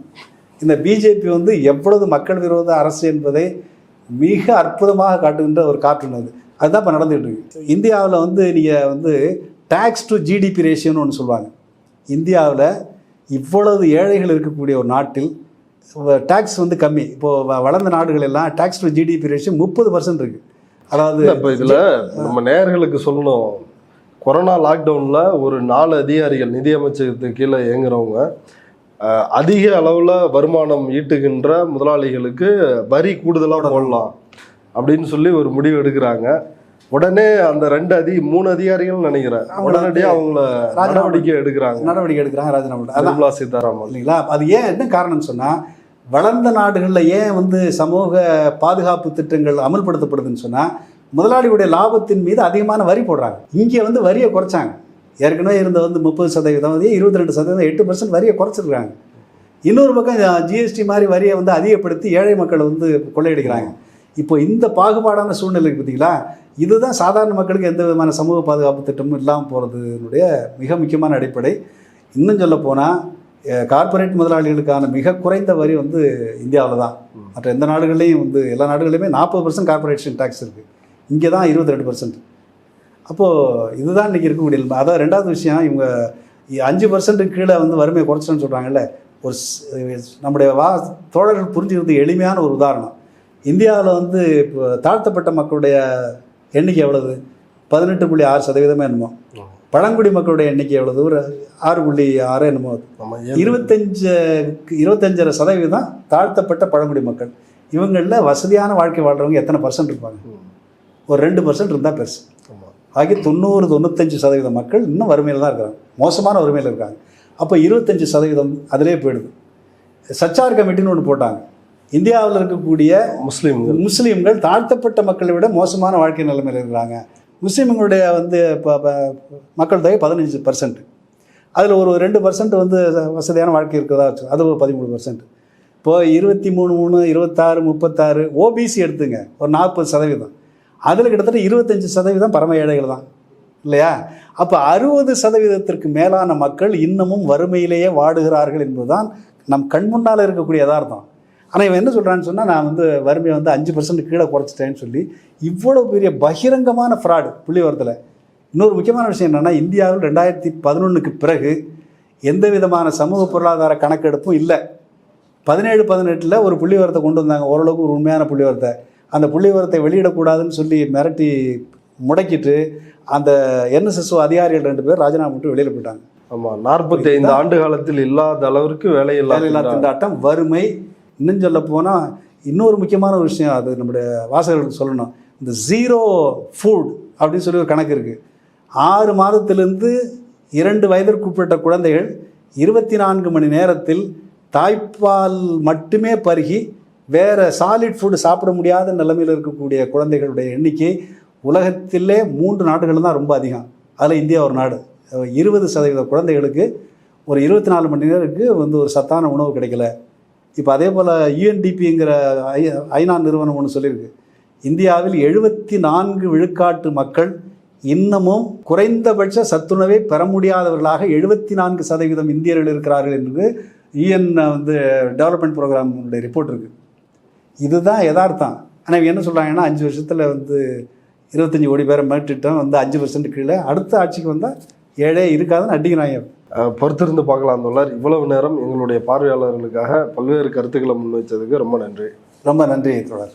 இந்த பிஜேபி வந்து எவ்வளவு மக்கள் விரோத அரசு என்பதை மிக அற்புதமாக காட்டுகின்ற ஒரு கார்ட்டூன் அது. அதுதான் இப்போ நடந்துகிட்டு இருக்கு. இந்தியாவில் வந்து நீங்கள் வந்து டேக்ஸ் டு ஜிடிபி ரேஷியோன்னு ஒன்று சொல்லுவாங்க. இந்தியாவில் இவ்வளவு ஏழைகள் இருக்கக்கூடிய ஒரு நாட்டில் டேக்ஸ் வந்து கம்மி. இப்போது வளர்ந்த நாடுகள் எல்லாம் டேக்ஸ் டு ஜிடிபி ரேஷியோ 30% இருக்குது. அதாவது இப்போ இதில் நம்ம நேயர்களுக்கு சொல்லணும், கொரோனா லாக்டவுனில் ஒரு 4 அதிகாரிகள் நிதி அமைச்சகத்துக்கு கீழே இயங்குறவங்க அதிக அளவில் வருமானம் ஈட்டுகின்ற முதலாளிகளுக்கு வரி கூடுதலாக போடலாம் அப்படின்னு சொல்லி ஒரு முடிவு எடுக்கிறாங்க. உடனே அந்த 3 அதிகாரிகள் நினைக்கிறேன் உடனடியாக அவங்கள நடவடிக்கை எடுக்கிறாங்க ராஜினாமா. நிர்மலா சீதாராமன் இல்லைங்களா? அது ஏன் என்ன காரணம்னு சொன்னால், வளர்ந்த நாடுகளில் ஏன் வந்து சமூக பாதுகாப்பு திட்டங்கள் அமல்படுத்தப்படுதுன்னு சொன்னால், முதலாளியுடைய லாபத்தின் மீது அதிகமான வரி போடுறாங்க. இங்கே வந்து வரியை குறைச்சாங்க. ஏற்கனவே இருந்த வந்து 30%, 22%, 8% வரியை குறைச்சிருக்காங்க. இன்னொரு பக்கம் ஜிஎஸ்டி மாதிரி வரியை வந்து அதிகப்படுத்தி ஏழை மக்களை வந்து கொள்ளையடிக்கிறாங்க. இப்போ இந்த பாகுபாடான சூழ்நிலை பார்த்தீங்களா, இதுதான் சாதாரண மக்களுக்கு எந்த விதமான சமூக பாதுகாப்பு திட்டமும் இல்லாமல் போகிறதுனுடைய மிக முக்கியமான அடிப்படை. இன்னும் சொல்ல போனால் கார்ப்பரேட் முதலாளிகளுக்கான மிக குறைந்த வரி வந்து இந்தியாவில் தான். மற்ற எந்த நாடுகள்லையும் வந்து எல்லா நாடுகளையுமே 40% கார்ப்பரேஷன் டேக்ஸ் இருக்குது. இங்கே தான் 22%. அப்போது இதுதான் இன்றைக்கி இருக்கக்கூடிய. அதான் ரெண்டாவது விஷயம், இவங்க 5% கீழே வந்து வறுமையை குறைச்சோன்னு சொல்கிறாங்கல்ல. ஒரு நம்முடைய தோழர்கள் புரிஞ்சுக்கிறது எளிமையான ஒரு உதாரணம். இந்தியாவில் வந்து இப்போ தாழ்த்தப்பட்ட மக்களுடைய எண்ணிக்கை எவ்வளவு? 18.6% என்னமோ. பழங்குடி மக்களுடைய எண்ணிக்கை எவ்வளவு? ஒரு 6.6 என்னமோ. 25% தாழ்த்தப்பட்ட பழங்குடி மக்கள். இவங்களில் வசதியான வாழ்க்கை வாழ்கிறவங்க எத்தனை % இருப்பாங்க? ஒரு 2% இருந்தால் பெருசு. ஆகி 90-95% மக்கள் இன்னும் வறுமையில் தான் இருக்கிறாங்க, மோசமான வறுமையில் இருக்காங்க. அப்போ 25% அதிலே போயிடுது. சச்சார் கமிட்டின்னு ஒன்று போட்டாங்க. இந்தியாவில் இருக்கக்கூடிய முஸ்லீம்கள் தாழ்த்தப்பட்ட மக்களை விட மோசமான வாழ்க்கை நிலைமையில் இருக்கிறாங்க. முஸ்லீம்களுடைய வந்து மக்கள் தொகை 15%. அதில் ஒரு 2% வந்து வசதியான வாழ்க்கை இருக்கிறதா வச்சு, அது ஒரு 13%. இப்போது 23, 26, 36 ஓபிசி எடுத்துங்க, ஒரு 40%. அதில் கிட்டத்தட்ட 25% பரம ஏழைகள் தான், இல்லையா? அப்போ 60% மேலான மக்கள் இன்னமும் வறுமையிலேயே வாடுகிறார்கள் என்பதுதான் நம் கண் முன்னால் இருக்கக்கூடிய யதார்த்தம். ஆனால் இவன் என்ன சொல்கிறான்னு சொன்னால், நான் வந்து வறுமையை வந்து 5% கீழே குறைச்சிட்டேன்னு சொல்லி இவ்வளோ பெரிய பகிரங்கமான ஃப்ராடு புள்ளிவரத்தில். இன்னொரு முக்கியமான விஷயம் என்னென்னா, இந்தியாவில் 2011க்கு பிறகு எந்த விதமான சமூக பொருளாதார கணக்கெடுப்பும் இல்லை. 17-18 ஒரு புள்ளிவரத்தை கொண்டு வந்தாங்க, ஓரளவுக்கு ஒரு உண்மையான புள்ளிவரத்தை. அந்த புள்ளிவரத்தை வெளியிடக்கூடாதுன்னு சொல்லி மிரட்டி முடக்கிட்டு அந்த என்எஸ்எஸ்ஓ அதிகாரிகள் 2 பேர் ராஜினாமா பண்ணிட்டு வெளியில் போயிட்டாங்க. ஆமாம், 45 ஆண்டு காலத்தில் இல்லாத அளவிற்கு வேலையில்லா திண்டாட்டம், வறுமை. இன்னும் சொல்ல போனால் இன்னொரு முக்கியமான ஒரு விஷயம், அது நம்முடைய வாசகர்களுக்கு சொல்லணும். இந்த 0 ஃபுட் அப்படின்னு சொல்லி ஒரு கணக்கு இருக்குது. 6 மாதத்திலிருந்து 2 வயதிற்குட்பட்ட குழந்தைகள் 24 மணி நேரத்தில் தாய்ப்பால் மட்டுமே பருகி வேறு சாலிட் ஃபுட்டு சாப்பிட முடியாத நிலைமையில் இருக்கக்கூடிய குழந்தைகளுடைய எண்ணிக்கை உலகத்திலே 3 நாடுகள் தான் ரொம்ப அதிகம். அதில் இந்தியா ஒரு நாடு. 20% குழந்தைகளுக்கு ஒரு 24 மணி நேரத்துக்கு வந்து ஒரு சத்தான உணவு கிடைக்கல. இப்போ அதே போல் யுஎன்டிபிங்கிற ஐநா நிறுவனம் ஒன்று சொல்லியிருக்கு, இந்தியாவில் 74 விழுக்காட்டு மக்கள் இன்னமும் குறைந்தபட்ச சத்துணவை பெற முடியாதவர்களாக 74% இந்தியர்கள் இருக்கிறார்கள் என்று யுஎன் வந்து டெவலப்மெண்ட் ப்ரோக்ராமுடைய ரிப்போர்ட் இருக்குது. இதுதான் யதார்த்தம். ஆனால் இவங்க என்ன சொல்கிறாங்கன்னா, 5 வருஷத்தில் வந்து 25 கோடி பேரை மீட்டுட்டோம், வந்து 5% கீழே, அடுத்த ஆட்சிக்கு வந்தால் ஏழே இருக்காதுன்னு அடிக்கிறாங்க. பொறுத்திருந்து பார்க்கலாம் தோழர். இவ்வளவு நேரம் எங்களுடைய பார்வையாளர்களுக்காக பல்வேறு கருத்துக்களை முன்வைச்சதுக்கு ரொம்ப நன்றி. ரொம்ப நன்றி தோழர்.